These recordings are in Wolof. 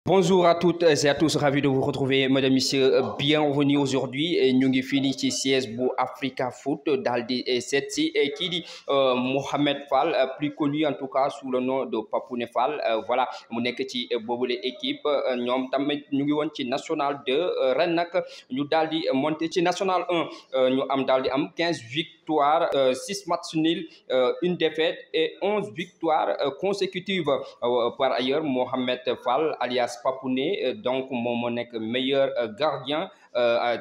Bonjour à toutes et à tous, ravi de vous retrouver, mesdames, messieurs, bienvenue aujourd'hui. Ñu ngi fii nii ci siège bu Africa Foot daal di seet si kii di Mohamed Fall, plus connu en tout cas sous le nom de Papoune Fall. Voilà, mu nekk ci boobule équipe ñoom tamit ñu ngi woon ci national 2 ren nag ñu daal di monter ci national 1 ñu am daal di am 15 victoires, 6 matchs nuls, une défaite et 11 victoires consécutives. Par ailleurs, Mohamed Fall alias Papouné donc moom moo nekk meilleur gardien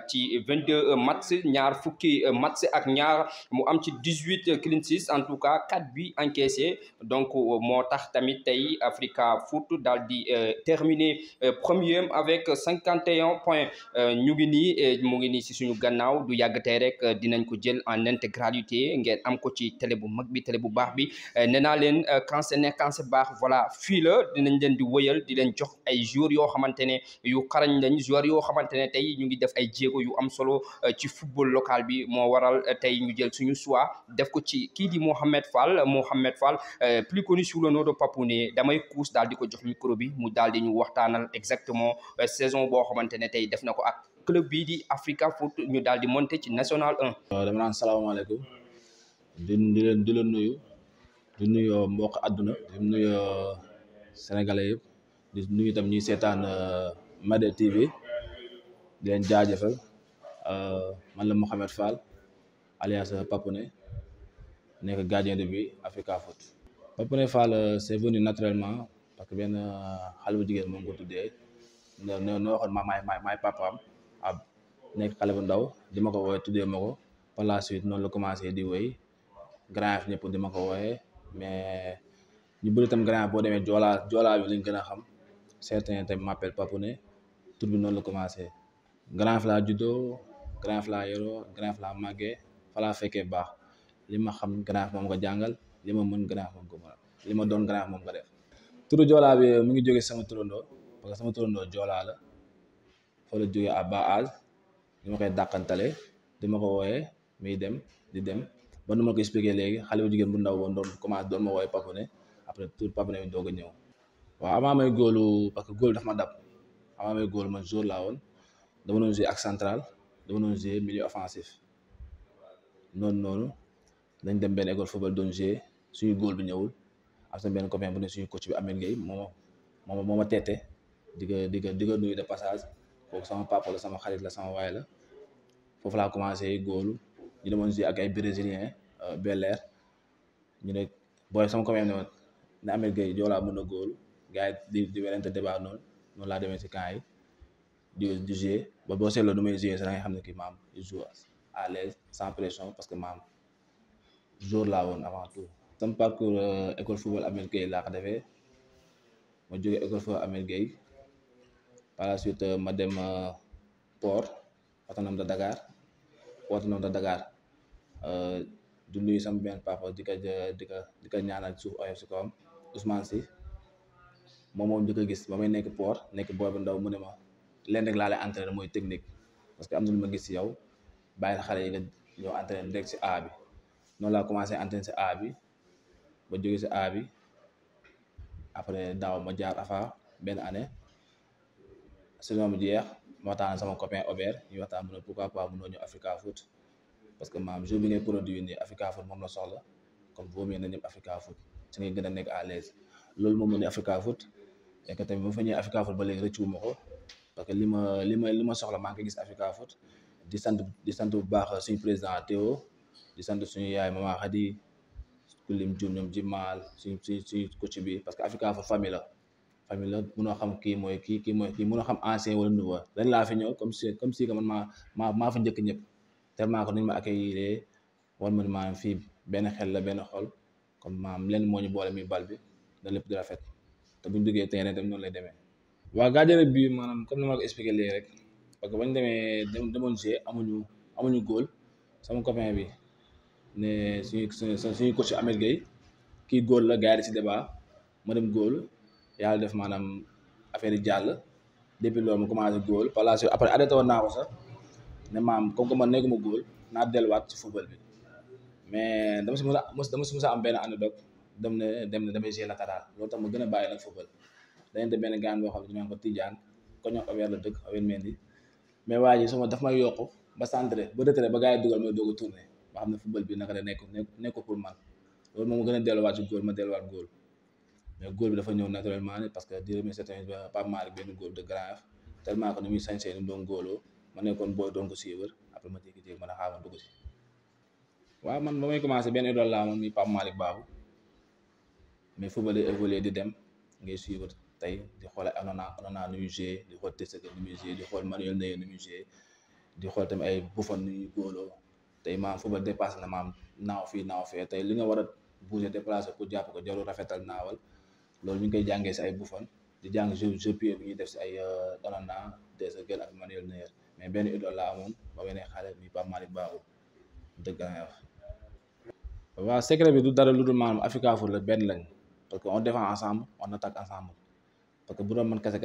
ci 22 matchs, ñaar fukki match ak ñaar mu am ci 18 clean sheets, en tout cas 4 buts encaissés. Donc moo tax tamit tey Africa Foot daal di terminer premier avec 51 points. ñu ngi nii mu ngi nii si suñu gannaaw, du yàgg tey rek dinañ ko jël en intégralité ngeen am ko ci télé bu mag bi, télé bu baax bi. Nee naa leen quand c'est nekk quand c'est baax, voilà fii la dinañ leen di wëyal di leen jox ay joueurs yoo xamante ne yu xarañ lañ, joueurs yoo xamante ne tey ñu ngi def ay jéego yu am solo ci football local bi. moo waral tey ñu jël suñu choix def ko ci kii di Mohamed Fall plus connu sous le nom de Papouné. Damay kuus daal di ko jox micro bi mu daal di ñu waxtaanal exactement saison boo xamante ne tey def na ko ak club bii di Africa Foot ñu daal di monter ci national 1. waaw dama naan salaamaaleykum di leen nuyu. di nuyu mbokk àdduna di nuyu sénégalais yëpp di nuyu tam ñuy seetaan Made TV di leen jaajëfal. Man la Mohamed Fall alias Papouné, nekk gardien de but Africa Foot. Papouné Fall c'est venu naturellement parce que benn xale bu jigéen moom ko tuddee no waxoon maay papaam nekk xale bu ndaw di ma ko wooye tuddee ma ko. Par la suite noonu la commencé di woy grand F ñëpp di ma ko wooye, mais ñu bëri tam grand boo demee joolaa bi lañ gën a xam. Certains tamit m'appelle Papouné, tur bi noonu la commencé. grand F laa juddoo, grand F laa yoroo, grand F laa màggee, fa laa fekkee baax. li ma xam grand F moom ko jàngal, li ma mën grand F moom ko mën, li ma doon grand F moom ko def. turu joolaa bi mu ngi jógee sama turandoo parce que sama turandoo joolaa la, fa la jógee à bas âge li ma koy dàqantale di ma ko wooyee muy dem di dem ba nu ma ko expliqué léegi xale bu jigéen bu ndaw woon doon commencé doon ma wooye Papouné, après tur Papouné bi doog a ñëw. waaw avant may góolu parce que góolu daf ma dab. avant may góolu man jour laa woon, dama doon jouer ak central, dama doon jouer milieu offensif. noonu dañ dem benn école football doon jouer, suñu góol bi ñëwul. am sa benn copain bu ne suñu coach bi Amine Gueye moo ma teete di ko nuyu de passage. kooku sama papa la, sama xarit la, sama waay la. foofu laa commencé góolu. ñu demoon jouer ak ay brésilien Bel Air. ñu ne booy sama copain ne Amine Gueye joolaa mën na góolu. gars yi di werante débat noonu laa demee ci camp yi di jouer ba boo seetloo nu may jouer sax da ngay xam ne kii maam il joue à l'aise sans pression parce que maam jour laa woon avant tout. sama parcours école football Amine Gueye laa ko defee. ma jógee école football Amine Gueye par la suite ma dem Port Autonome de Dakar. du nuyu sama benn papa di ko ñaanal suuf oyof si kawam, Ousmane Sy. moom njëkk a gis ba may nekk Port, nekk booy bu ndaw, mu ne ma leen rek laa lay entraîner mooy technique, parce que am na lu ma gis si yow, bàyyi xale yi nga ñëw entraîner direct si A bi. noonu laa commencé entraîner si A bi ba jógee si A bi. après daaw ma jaar AFA benn année, saison bi jeex ma waxtaan sama copain Aubert, ñu waxtaan mu ne pourquoi pas mënoo ñëw Africa Foot, parce que maam jour bi ngay produit nii Africa Foot moom la soxla, comme vaut mieux na ñëpp Africa Foot si ngay gën a nekk à l'aise. loolu moom la ñu Africa Foot. et que tamit ba fa ñëwee Africa Foot ba léegi rëccuwuma ko, parce que li ma soxla maa ngi koy gis Africa Foot. di sant bu baax suñu président Théo, di sant suñu yaay Mama Khady, ku lim Dioum ñoom Jimal, suñu coach bi, parce que Africa Foot famille la mënoo xam kii mooy kii mënoo xam ancien wala nouveau. ren laa fi ñëw comme si que man maa fa njëkk ñëpp, tellement que nuñ ma accueillir wan ma ne maanaam fii benn xel la benn xol, comme maam leen moo ñu boole muy bal bi da lépp di rafet. te buñ duggee terrain tam noonu lay demee. waaw gardien bi maanaam comme ni ma ko expliqué léegi rek, parce que bañ demoon jouer amuñu góol. sama copain bi ne suñu coach Ameth Gueye kii góol la, gars yi di si débat, ma dem góol, yàlla def maanaam affaire yi jàll. depuis loolu mu commencé góol, par la suite après arrêté woon naa ko sax ne maam comme que man nekkuma góol naa delluwaat ci football bi. mais dama si mës a am benn anecdote dem ne damay jouer latéral, loolu tax ma gën a bàyyi nag football. dañu de benn gaan boo xam ne ñu naan ko Tidiane ko ñoom Ober la dëkk Ober Mendy mais waa ji sama daf may yokku ba centré ba retraité ba gars yi dugal may doog a tourné ba xam ne football bi naka la nekk pour man loolu moom gën a delluwaat ci góol ma delluwaat góol mais góol bi dafa ñëw naturellement parce que di remercier tamit Pape Malick benn góol de Grand F tellement que ni muy sañsee ni mu doon góoloo ma nekkoon booy doon ko suivre après ma jékki-jékki mën a xaaral dugg si waaw man ba may commencé benn idole laa moom muy Pape Malick Babou mais football yi évolué di dem ngay suivre tey di xool Onana nu muy joué di xool Trezeguet nu muy joué di xool Manuel Neuer nu muy joué di xool tamit ay Buffon nu ñuy góoloo tey maam football dépassé na maam naaw fii naaw fee tey li nga war a bouger déplacé pour jàpp ko jarul rafetal naawal loolu ñu ngi koy jàngee si ay Buffon di jàng jeu pied bi ñuy def si ay Onana Trezeguet ak Manuel Neuer mais benn idole laa amoon ba may ne xale bi Pape Malick Babou dëgg naa waaw secret bi du dara lu dul maanaam Africa Foot la benn lañ parce que on défend ensemble on attaque ensemble parce que bu doon man kese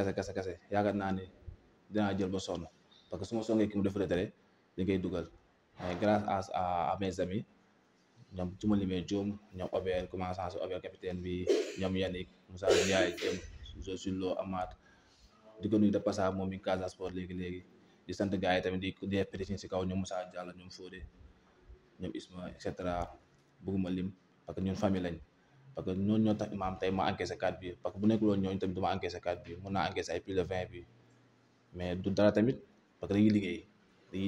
yaakaar naa ni dinaa jël ba sonn parce que su ma songee ki mu def retraité dañ koy dugal mais grâce à mes amis ñoom su ma limee Diom ñoom Ober commençant si Ober capitaine bi ñoom Yannick Moussa Ndiaye Diom Josulo Amath di ko nuyu de passage moom mi Casa Sport léegi di sant gars yi tamit di pétition si kaw ñoom Moussa Diallo ñoom Fodé ñoom Isma et cetera bëgguma lim parce que ñun famille lañ parce que ñooñu ñoo tax imaam tey ma encaissé 4 bi parce que bu nekk loolu ñooñu tamit du ma encaissé 4 bi mun naa encaissé ay plus de 20 bi mais du dara tamit parce que dañuy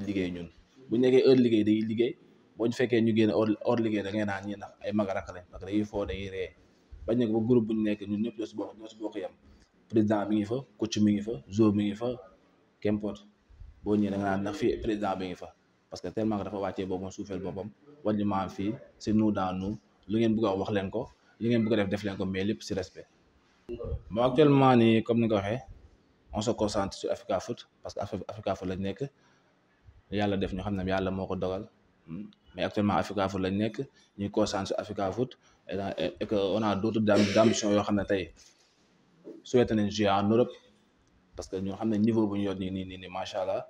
liggéey ñun bu ñu nekkee heure liggéey dañuy liggéey boo ñu fekkee ñu génn hors liggéey da ngay naan ñi ndax ay mag a rakk lañ parce que dañuy foo dañuy ree bañ nekk ba groupe bu ñu nekk ñun ñëpp ñoo si bokk yam président mi ngi fa coach mi ngi fa joueur mi ngi fa qu'importe boo ñëwee da nga naan ndax fii président bi ngi fa parce que tellement que dafa wàccee boppam suufeel boppam wàññi maam fii c'est nous dans nous lu ngeen bëgg a wax leen ko li ngeen bëgg a def leen ko mais lépp si respect. bon actuellement nii comme ni nga ko waxee on se concentre sur Africa Foot parce que Africa Foot lañ nekk yàlla def ñu xam ne yàlla moo ko dogal mais actuellement Africa Foot lañ nekk ñuy concentre sur Africa Foot et que on a d'autres ambitions yoo xam ne tey souhaité nañ jouer en Europe parce que ñoo xam ne niveau bu ñu yor nii macha allah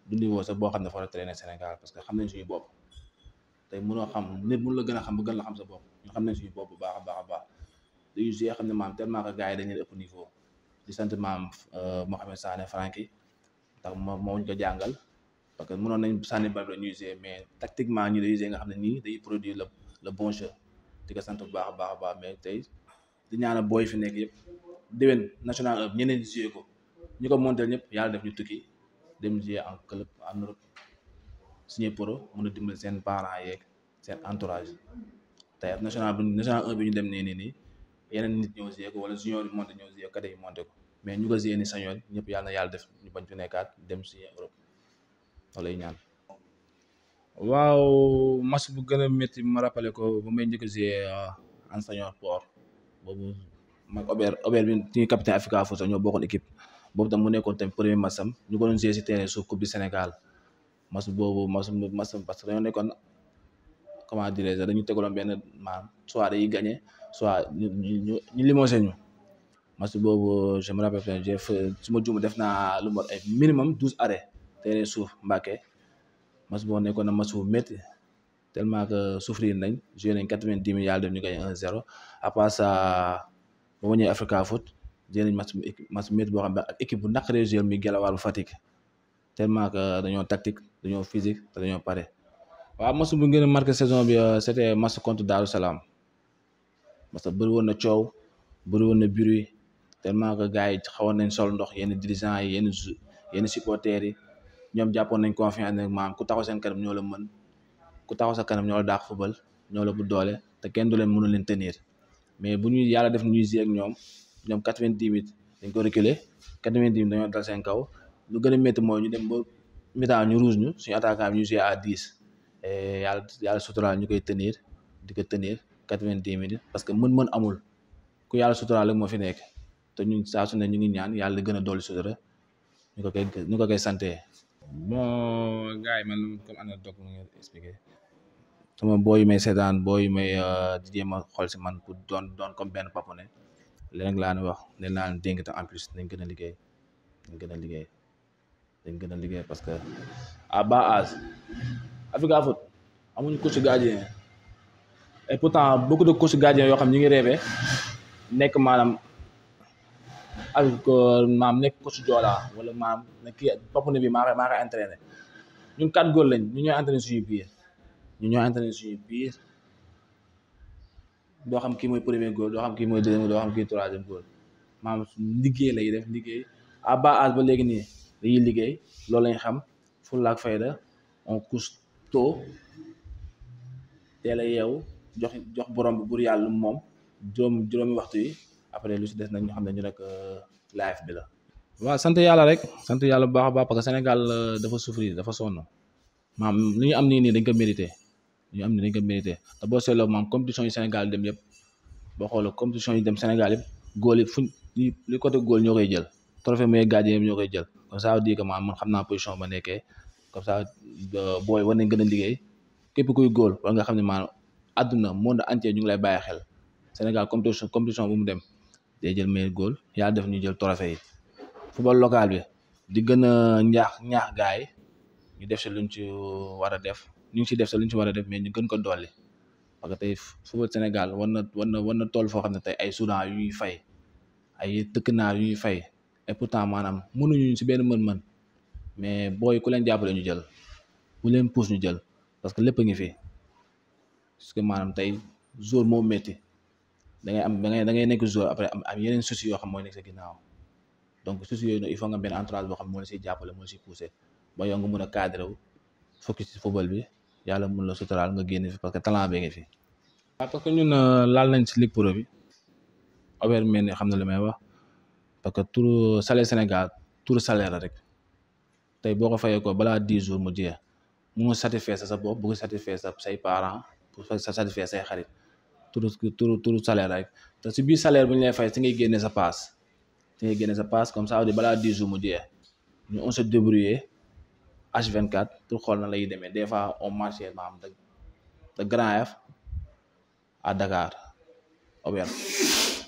du niveau sax boo xam ne fa la traîner Sénégal parce que xam nañ suñu bopp. tey mënoo xam nit mënu la gën a xam bu gën la xam sa bopp ñu xam nañ suñu bopp bu baax a baax dañuy jouer xam ne maam tellement que gars yi dañu ëpp niveau di sant maam Mohamed Sané Franky ndax moo ñu ko jàngal parce que mënoon nañ sànni bal la ñuy jouer mais tactiquement ñi dañuy jouer nga xam ne nii dañuy produire le bon jeu di ko sant bu baax a baax mais tey di ñaanal booy fi nekk yëpp déwén national ñeneen di jouer ko ñu ko montel ñëpp yàlla def ñu tukki dem jouer en club en Europe signé pro mën a dimbali seen parents yeeg seen entourage tey national 1 bi ñu dem nii yeneen nit ñoo gisee ko wala junior bi monté ñoo gisee cadet yi monté ko mais ñu ko gisee ni sañoon ñëpp yàlla na yàlla def ñu bañ fi nekkaat dem si Europe loolu lay ñaan. waaw match bu gën a métti ma rappelé ko ba may njëkk a gisee en senior port boobu mag Ober bi suñu capitaine Africa Foot ñoo bokkoon équipe boobu tam mu nekkoon tamit premier match am ñu ko doon gisee si terrain suuf coupe du Sénégal. mas boobu mas parce que dañoo nekkoon comment dirais-je dañu tegaloon benn maanaam soit day gagné soit ñu limogé ñu mas boobu je me rappelle su ma juum def naa lu mot ay minimum 12 arrêts terrain suuf Mbacké mas boobu nekkoon na mas bu métti tellement que souffrir nañ joué nañ 90 minutes yàlla def ñu gagné 1-0 à part ça ba ma ñëwee Africa Foot joué nañ mas métti boo xam ne ak équipe bu naqaree joué mi Guelwaar bu Fatick tellement que dañoo tactique dañoo physique te dañoo pare waaw match bu ngeen a marqué saison bi c'était match contre Darou Salam parce que bëri woon na coow bëri woon na bruit tellement que gars yi xawoon nañ sol ndox yenn dirigeants yi yenn supporters yi ñoom jàppoon nañ confiance nag maam ku taxaw seen kanam ñoo la mën ku taxaw sa kanam ñoo la dàq football ñoo la bu doole te kenn du leen mënu leen tenir mais bu ñuy yàlla def ñuy jouer ak ñoom 90 minutes dañ ko reculer 90 minutes dañoo dal seen kaw lu gën a métti mooy ñu dem ba mi-temps ñu rouge ñu suñu attaquant bi ñu joué à 10 et yàlla suturaal ñu koy tenir di ko tenir 90 minutes parce que mën-mën amul ku yàlla suturaal rek moo fi nekk te ñun saa su ne ñu ngi ñaan yàlla gën a dolli sutura ñu ko koy santé. bon gars yi man comme anecdote mu ngi expliqué sama booy yu may seetaan booy yu may di jéem a xool si man pour doon comme benn papa ne léegi laa ne wax ne naa leen dénk te en plus nañ gën a liggéey dañ gën a liggéey parce que à bas âge Africa Foot amuñu coach gardien et pourtant beaucoup de coach gardien yoo xam ñu ngi rêvé nekk maanaam avec maam nekk coach Joola wala maam ne kii bopp ne bi maa koy entraîné ñun 4 góor lañ ñu ñooy entraîné suñu biir doo xam kii mooy premier góor doo xam kii mooy deuxième doo xam kii troisième góor maam liggéey lay def liggéey à bas âge ba léegi nii dañuy liggéey loolu lañ xam fulla ak fayda on couche tôt teel a yeewu jox borom bi bur yàlla moom juróomi waxtu yi après lu si des nag ñu xam ne ñu rek life bi la. waaw sant yàlla rek sant yàlla bu baax a baax parce que Sénégal dafa souffrir dafa sonn maam li ñu am nii dañ ko mérité te boo seetloo maam compétition yi Sénégal dem yëpp boo xoolee compétition yi dem Sénégal yëpp góol yi fuñ li côté góol ñoo koy jël trophée meilleur gardien yëpp ñoo koy jël comme ça veut dire que maam man xam naa position ba nekkee comme ça booy war nañ gën a liggéey képp kuy góol war nga xam ne maanaam àdduna monde entier ñu ngi lay bàyyi xel Sénégal compétition bu mu dem day jël meilleur góol yàlla def ñu jël trophée yi football local bi di gën a ñaax gars yi ñu def si luñ ci war a def ñu ngi si def sa luñ ci war a def mais ñu gën ko dolli parce que tey football Sénégal war na toll foo xam ne tey ay Soudan yu ñuy fay ay dëkk naar yu ñuy fay et pourtant maanaam mënuñu si benn mën-mën mais booy ku leen jàppale ñu jël ku leen pousse ñu jël parce que lépp a ngi fi parce que maanaam tey jour moo métti da ngay nekk jour après am yeneen soucis yoo xam mooy nekk sa ginnaaw donc soucis yooyu nag il faut nga benn entourage boo xam moo la siy jàppale moo la siy poussé ba yow nga mun a cadré wu focus ci football bi yàlla mun la suturaal nga génn fi parce que talent bee ngi fi. waaw parce que ñun laal nañ si Ligue Pro bi Robert Mendy xam na li may wax parce que turu salaire Sénégal turu salaire la rek tey boo ko fayee ko balaa 10 jours mu jeex mu satisfaire sa bopp bëgg satisfaire say parents pour satisfaire say xarit turu salaire rek te si biir salaire bu ñu lay fay si ngay génne sa passe comme ça balaa 10 jours mu jeex ñu on se débrouiller H24 pour xool na lay demee des fois on marché maam de Grand Yoff à Dakar Auberge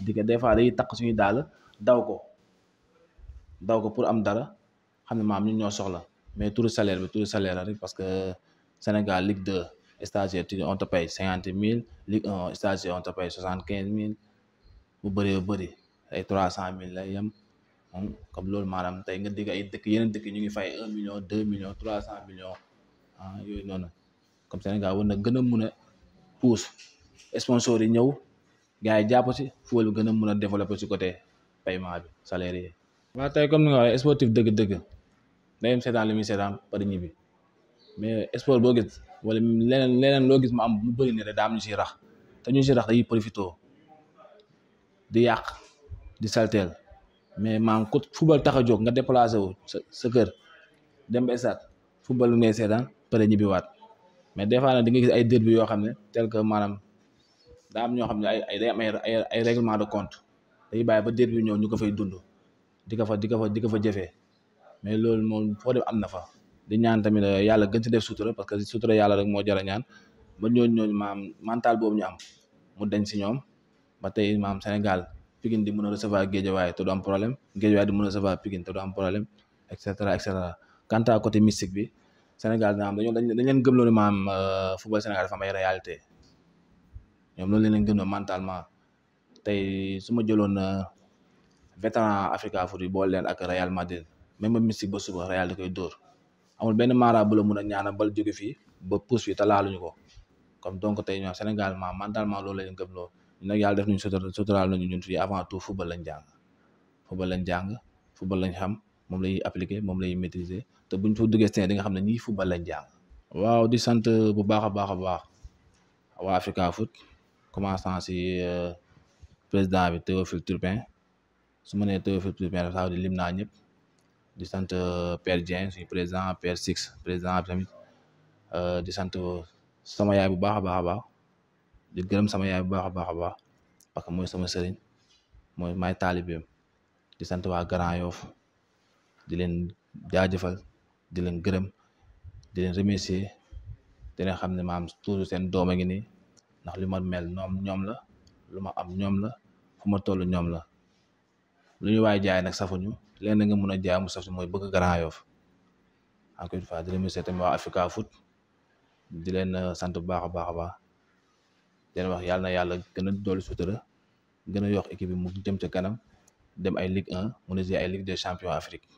di que des fois day takk suñuy daal daw ko pour am dara xam ne maam ñun ñoo soxla mais turu salaire rek parce que Sénégal Ligue 2 stagiaire on te paye 50 000 Ligue 1 stagiaire on te paye 75 000 bu bëri ay 300 000 lay yem comme loolu maanaam tey nga digg ay dëkk yeneen dëkk ñu ngi fay 1 million 2 millions 300 millions yooyu noonu comme Sénégal war na gën a mun a pousse sponsor yi ñëw gars yi jàpp si football bi gën a mun a développer si côté paiement bi salaire yi. waaw tey comme ni nga waxee sportif dëgg-dëgg day dem seetaan li muy seetaan par ñibbi mais sport boo gis wala leneen loo gis mu am mu bëri ne rek daa am ñu siy rax te ñu siy rax dañuy profité di yàq di salteel mais maam ku football tax a jóg nga déplacé wu sa kër dem ba stade football ngay seetaan pare ñibbiwaat mais des fois nag di nga gis ay derby yoo xam ne tel que maanaam daa am ñoo xam ne ay règlement de compte day bàyyi ba derby ñëw ñu ko fay dund di ko fa jëfee mais loolu moom foo dem am na fa di ñaan tamit yàlla gën ci def sutura parce que sutura yàlla rek moo jar a ñaan ba ñooñu maam mental boobu ñu am mu dañ si ñoom ba tey maam Sénégal Pikine di mën a recevoir Guédiawaye te du am problème Guédiawaye di mën a recevoir Pikine te du am problème et cetera quant à côté mystique bi Sénégal na am dañ leen gëm loolu maam football Sénégal dafa am ay réalité ñoom loolu leen gëm mentalement tey su ma jëloon vétéran Africa Foot yi boole leen ak Real Madrid même ba mystique ba suba Real da koy dóor amul benn mara bu la mun a ñaanal bal jóge fii ba pousse fii te laaluñu ko comme donc tey ñoom Sénégal maam mentalement loolu leen gëm loolu ñun nag yàlla def nañu suturaal nañu ñun fii avant tout football lañ jàng football lañ xam moom lay appliquer moom lay maîtriser te buñ fa duggee Sénégal di nga xam ne ñii football lañ jàng. waaw di sant bu baax a baax waa Africa Foot commençant si président bi Théophile Turpin su ma nee Théophile Turpin dafa di lim naa ñëpp di sant Père Dieng suñu président Père Six président bi tamit di sant sama yaay bu baax a baax di gërëm sama yaay bu baax a baax parce que mooy sama sëriñ mooy may taalibeem di sant waa Grand Yoff di leen jaajëfal di leen gërëm di leen remercier di leen xam ne maam toujours seen doom a ngi nii ndax li ma mel ñoom la lu ma am ñoom la fu ma toll ñoom la lu ñu waay jaay nag safuñu leen nga mun a jaay mu saf si mooy bëgg Grand Yoff encore une fois di remercier tamit waa Africa Foot di leen sant bu baax a baax di leen wax yàlla na yàlla gën a dolli sutura gën a yokk équipe bi mu jëm ca kanam dem ay Ligue 1 mun a jouer ay Ligue des champions Afrique.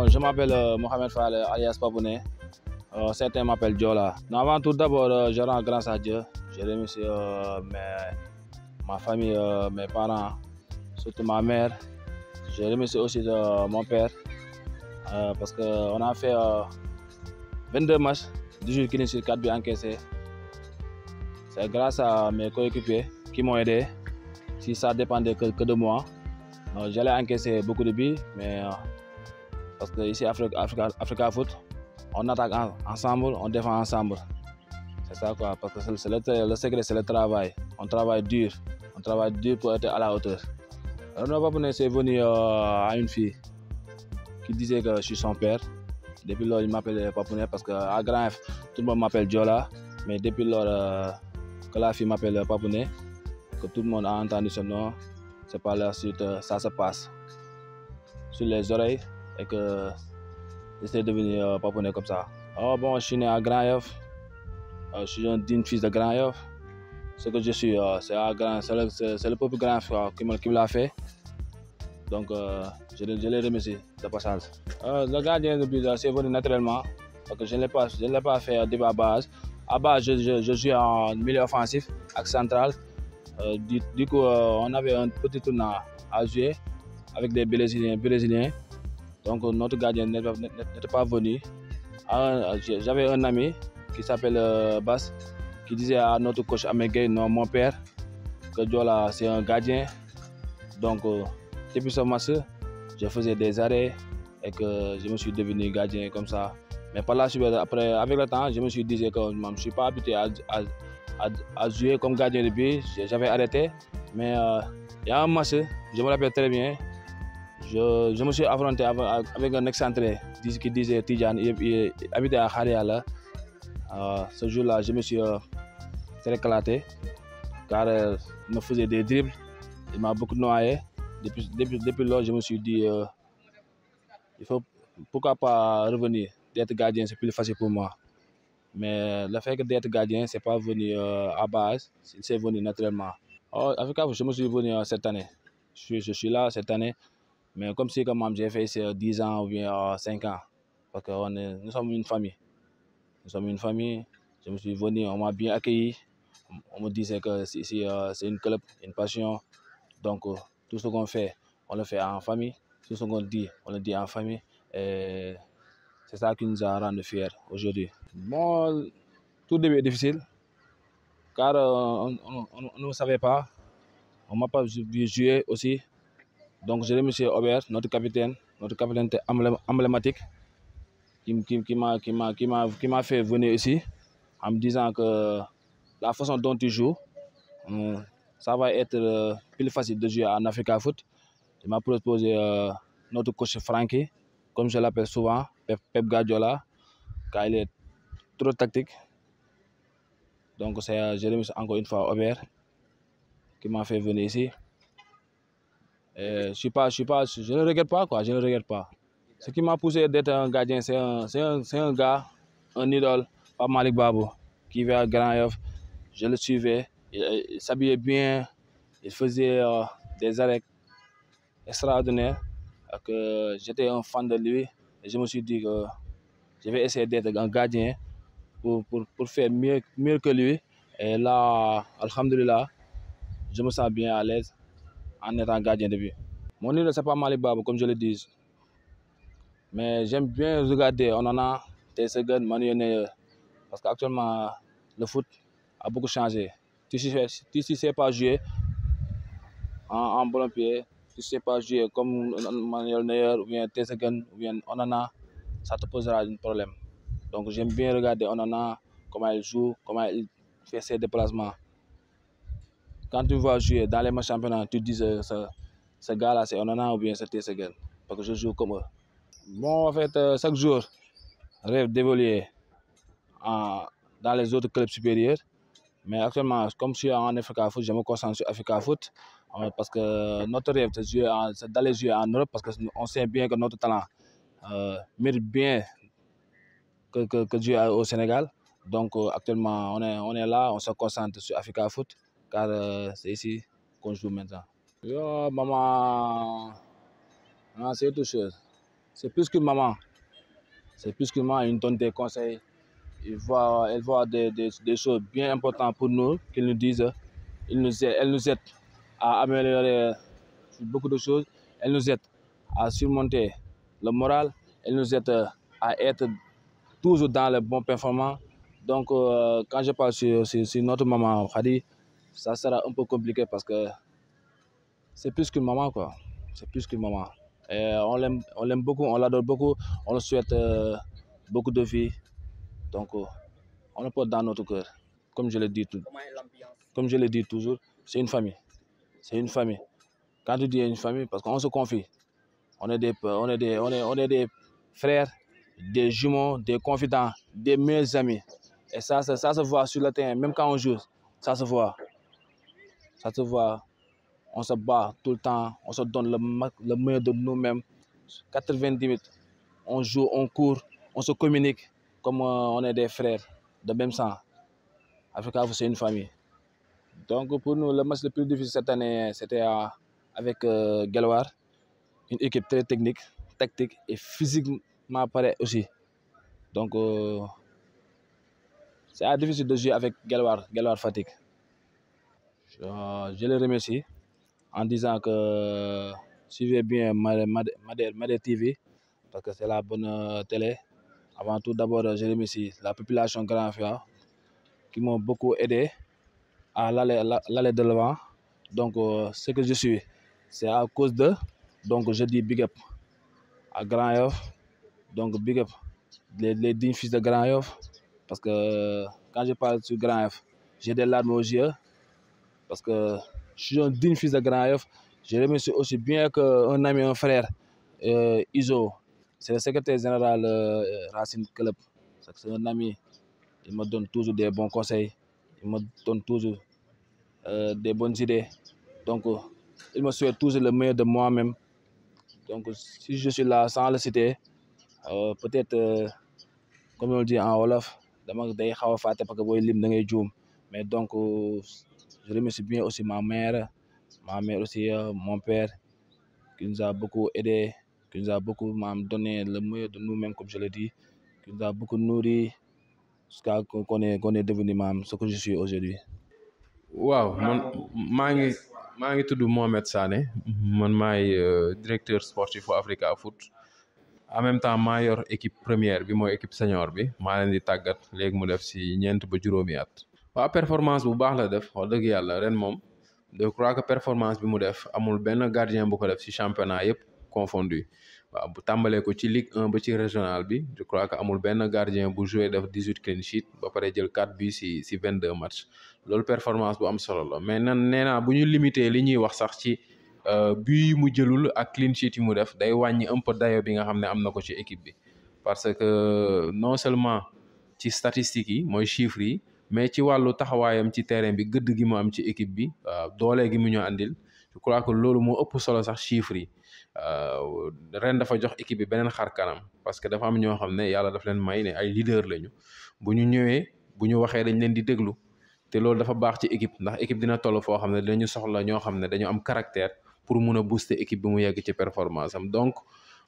Je m'appelle Mohamed Fall alias Papounet. Certains m'appellent Diola. Avant tout d'abord, je rends grâce à Dieu. Je remercie ma famille, mes parents, surtout ma mère. Je remercie aussi mon père parce qu'on a fait 22 matchs, 18 clins sur 4 buts encaissés. C'est grâce à mes coéquipiers qui m'ont aidé. Si ça dépendait que de moi, j'allais encaisser beaucoup de buts, mais parce que ici, Africa Foot, on attaque ensemble, on défend ensemble. C'est ça quoi, parce que le secret, c'est le travail. On travaille dur pour être à la hauteur. Alors, Papounet, c'est venu à une fille qui disait que je suis son père. Depuis lors, il m'appelle Papounet parce qu'à Grand F, tout le monde m'appelle Diola. Mais depuis lors que la fille m'appelle Papounet, que tout le monde a entendu son nom, c'est par la suite, ça se passe sur les oreilles et que j'essaie de devenir Papounet comme ça. Oh bon, je suis né à Grand F. Je suis un digne fils de Grand F. Ce que je suis, c'est le peuple Grand F qui me l'a fait. Donc, je les remercie de passage. Le gardien de but, c'est venu naturellement. Parce que je ne l'ai pas fait à base. À base, je joue en milieu offensif, axe central. Du coup, on avait un petit tournoi à jouer avec des Brésiliens. Donc, notre gardien n'était pas venu. J'avais un ami qui s'appelle Bass, qui disait à notre coach Amegay, non, mon père, que Diola, c'est un gardien. Donc, depuis ce match, je faisais des arrêts et que je me suis devenu gardien comme ça. Mais par la suite, après, avec le temps, je me suis dit que je ne suis pas habitué à jouer comme gardien de but. J'avais arrêté. Mais il y a un match, je me rappelle très bien, je me suis affronté avec un excentré qui disait Tidjane, il habitait à Khariala. Ce jour-là, je me suis très éclaté car il me faisait des dribbles, il m'a beaucoup noyé. Depuis lors, je me suis dit, il faut pourquoi pas revenir. D'être gardien, c'est plus facile pour moi. Mais le fait d'être gardien, c'est pas venu à base, c'est venu naturellement. Africa, je me suis venu cette année. Je suis là cette année, mais comme si j'ai fait 10 ans ou bien 5 ans. Parce que nous sommes une famille. Nous sommes une famille. Je me suis venu, on m'a bien accueilli. On me disait que ici, c'est une club, une passion. Donc, tout ce qu'on fait, on le fait en famille. Tout ce qu'on dit, on le dit en famille. Et c'est ça qui nous a rendu fiers aujourd'hui. Bon, tout début est difficile, car on ne savait pas. On ne m'a pas vu jouer aussi. Donc, je remercie Aubert, notre capitaine emblématique, qui m'a fait venir ici en me disant que la façon dont tu joues, ça va être plus facile de jouer en Africa Foot. Il m'a proposé notre coach Frankie, comme je l'appelle souvent, Pep Guardiola, car il est trop tactique. Donc, je remercie encore une fois Aubert qui m'a fait venir ici. Et je ne regrette pas, quoi, je ne regrette pas. Ce qui m'a poussé d'être un gardien, c'est un gars, un idole, Pape Malick Babou, qui vient à Grand Yoff. Je le suivais, il s'habillait bien, il faisait des arrêts extraordinaires. J'étais un fan de lui et je me suis dit que je vais essayer d'être un gardien pour faire mieux que lui. Et là, alhamdoulilah, je me sens bien à l'aise en étant gardien de but. Mon idole, c'est pas Malick Babou, comme je le dis. Mais j'aime bien regarder Onana, Tessegun, Manuel Neuer. Parce qu'actuellement, le foot a beaucoup changé. Tu ne sais pas jouer en bon pied, tu ne sais pas jouer comme Manuel Neuer ou bien Tessegun ou bien Onana, ça te posera un problème. Donc j'aime bien regarder Onana, comment il joue, comment il fait ses déplacements. Quand tu vas jouer dans les matchs championnats, tu te dis ce gars-là c'est Onana ou bien c'est Tessegun. Parce que je joue comme eux. Bon, en fait, chaque jour, rêve d'évoluer dans les autres clubs supérieurs Mais actuellement, comme je suis en Africa Foot, je me concentre sur Africa Foot parce que notre rêve, c'est d'aller jouer en Europe parce qu'on sait bien que notre talent mérite bien que jouer au Sénégal. Donc actuellement, on est là, on se concentre sur Africa Foot car c'est ici qu'on joue maintenant. Yo, maman, c'est autre chose. C'est plus que maman. C'est plus que maman, elle nous donne des conseils. Elle voit des choses bien importantes pour nous, qu'ils nous disent. Elle nous aide à améliorer beaucoup de choses. Elle nous aide à surmonter le moral. Elle nous aide à être toujours dans les bons performances. Donc, quand je parle sur notre maman Khady, ça sera un peu compliqué parce que c'est plus qu'une maman, quoi. C'est plus qu'une maman. Et on l'aime beaucoup, on l'adore beaucoup, on le souhaite beaucoup de vie. Donc, on le porte dans notre cœur. Comme je le dis toujours, c'est une famille. C'est une famille. Quand tu dis une famille, parce qu'on se confie. On est des frères, des jumeaux, des confidents, des meilleurs amis. Et ça se voit sur le terrain, même quand on joue, ça se voit. Ça se voit. On se bat tout le temps, on se donne le meilleur de nous-mêmes. 90 minutes, on joue, on court, on se communique comme on est des frères de même sang. Africa Foot, c'est une famille. Donc pour nous, le match le plus difficile cette année, c'était avec Guelwaar, une équipe très technique, tactique et physiquement pareil aussi. Donc c'est difficile de jouer avec Guelwaar Fatick. Je les remercie en disant que suivez bien Madère TV parce que c'est la bonne télé. Avant tout, d'abord, je remercie la population Grand Yoff qui m'ont beaucoup aidé à l'aller de l'avant. Donc, ce que je suis, c'est à cause d'eux. Donc, je dis big up à Grand Yoff. Donc, big up les dignes fils de Grand Yoff. Parce que quand je parle sur Grand Yoff, j'ai des larmes aux yeux. Parce que je suis un digne fils de Grand Yoff. Je remercie aussi bien qu'un ami, un frère, Iso. C'est le secrétaire général Racine Club. C'est un ami. Il me donne toujours des bons conseils. Il me donne toujours des bonnes idées. Donc, il me souhaite toujours le meilleur de moi-même. Donc, si je suis là sans le citer, peut-être, comme on le dit en Wolof, mais donc, je remercie bien aussi ma mère aussi, mon père, qui nous a beaucoup aidé, qui nous a beaucoup donné le meilleur de nous-mêmes, comme je l'ai dit, qui nous a beaucoup nourri jusqu'à qu'on est devenu ce que je suis aujourd'hui. waaw man maa ngi tudd Mohamed Sané man maay directeur sportif pour Africa Foot en même temps maa yor équipe première bi mooy équipe senior bi maa leen di tàggat léegi mu def si 4 ba juróomi at. waaw performance bu baax la def wax dëgg yàlla ren moom je crois que performance bi mu def amul benn gardien bu ko def si championnat yëpp confondu waaw bu tàmbalee ko ci Ligue 1 ba ci régional bi je crois que amul benn gardien bu joué def 18 clean sheet ba pare jël 4 buts si 22 matchs loolu performance bu am solo la mais nee naa bu ñu limité li ñuy wax sax ci but yi mu jëlul ak clean sheet yi mu def day wàññi un peu dayo bi nga xam ne am na ko ci équipe bi parce que non seulement ci statistiques yi mooy chiffres yi mais ci wàllu taxawaayam ci terrain bi gëdd gi mu am ci équipe bi doole gi mu ñu andil je crois que loolu moo ëpp solo sax chiffres yi ren dafa jox équipe bi beneen xar kanam parce que dafa am ñoo xam ne yàlla daf leen may ne ay leader lañu bu ñu ñëwee bu ñu waxee dañ leen di déglu te loolu dafa baax ci équipe ndax équipe dina toll foo xam ne dañu soxla ñoo xam ne dañu am caractère pour mun a booster équipe bi mu yegg ci performance am donc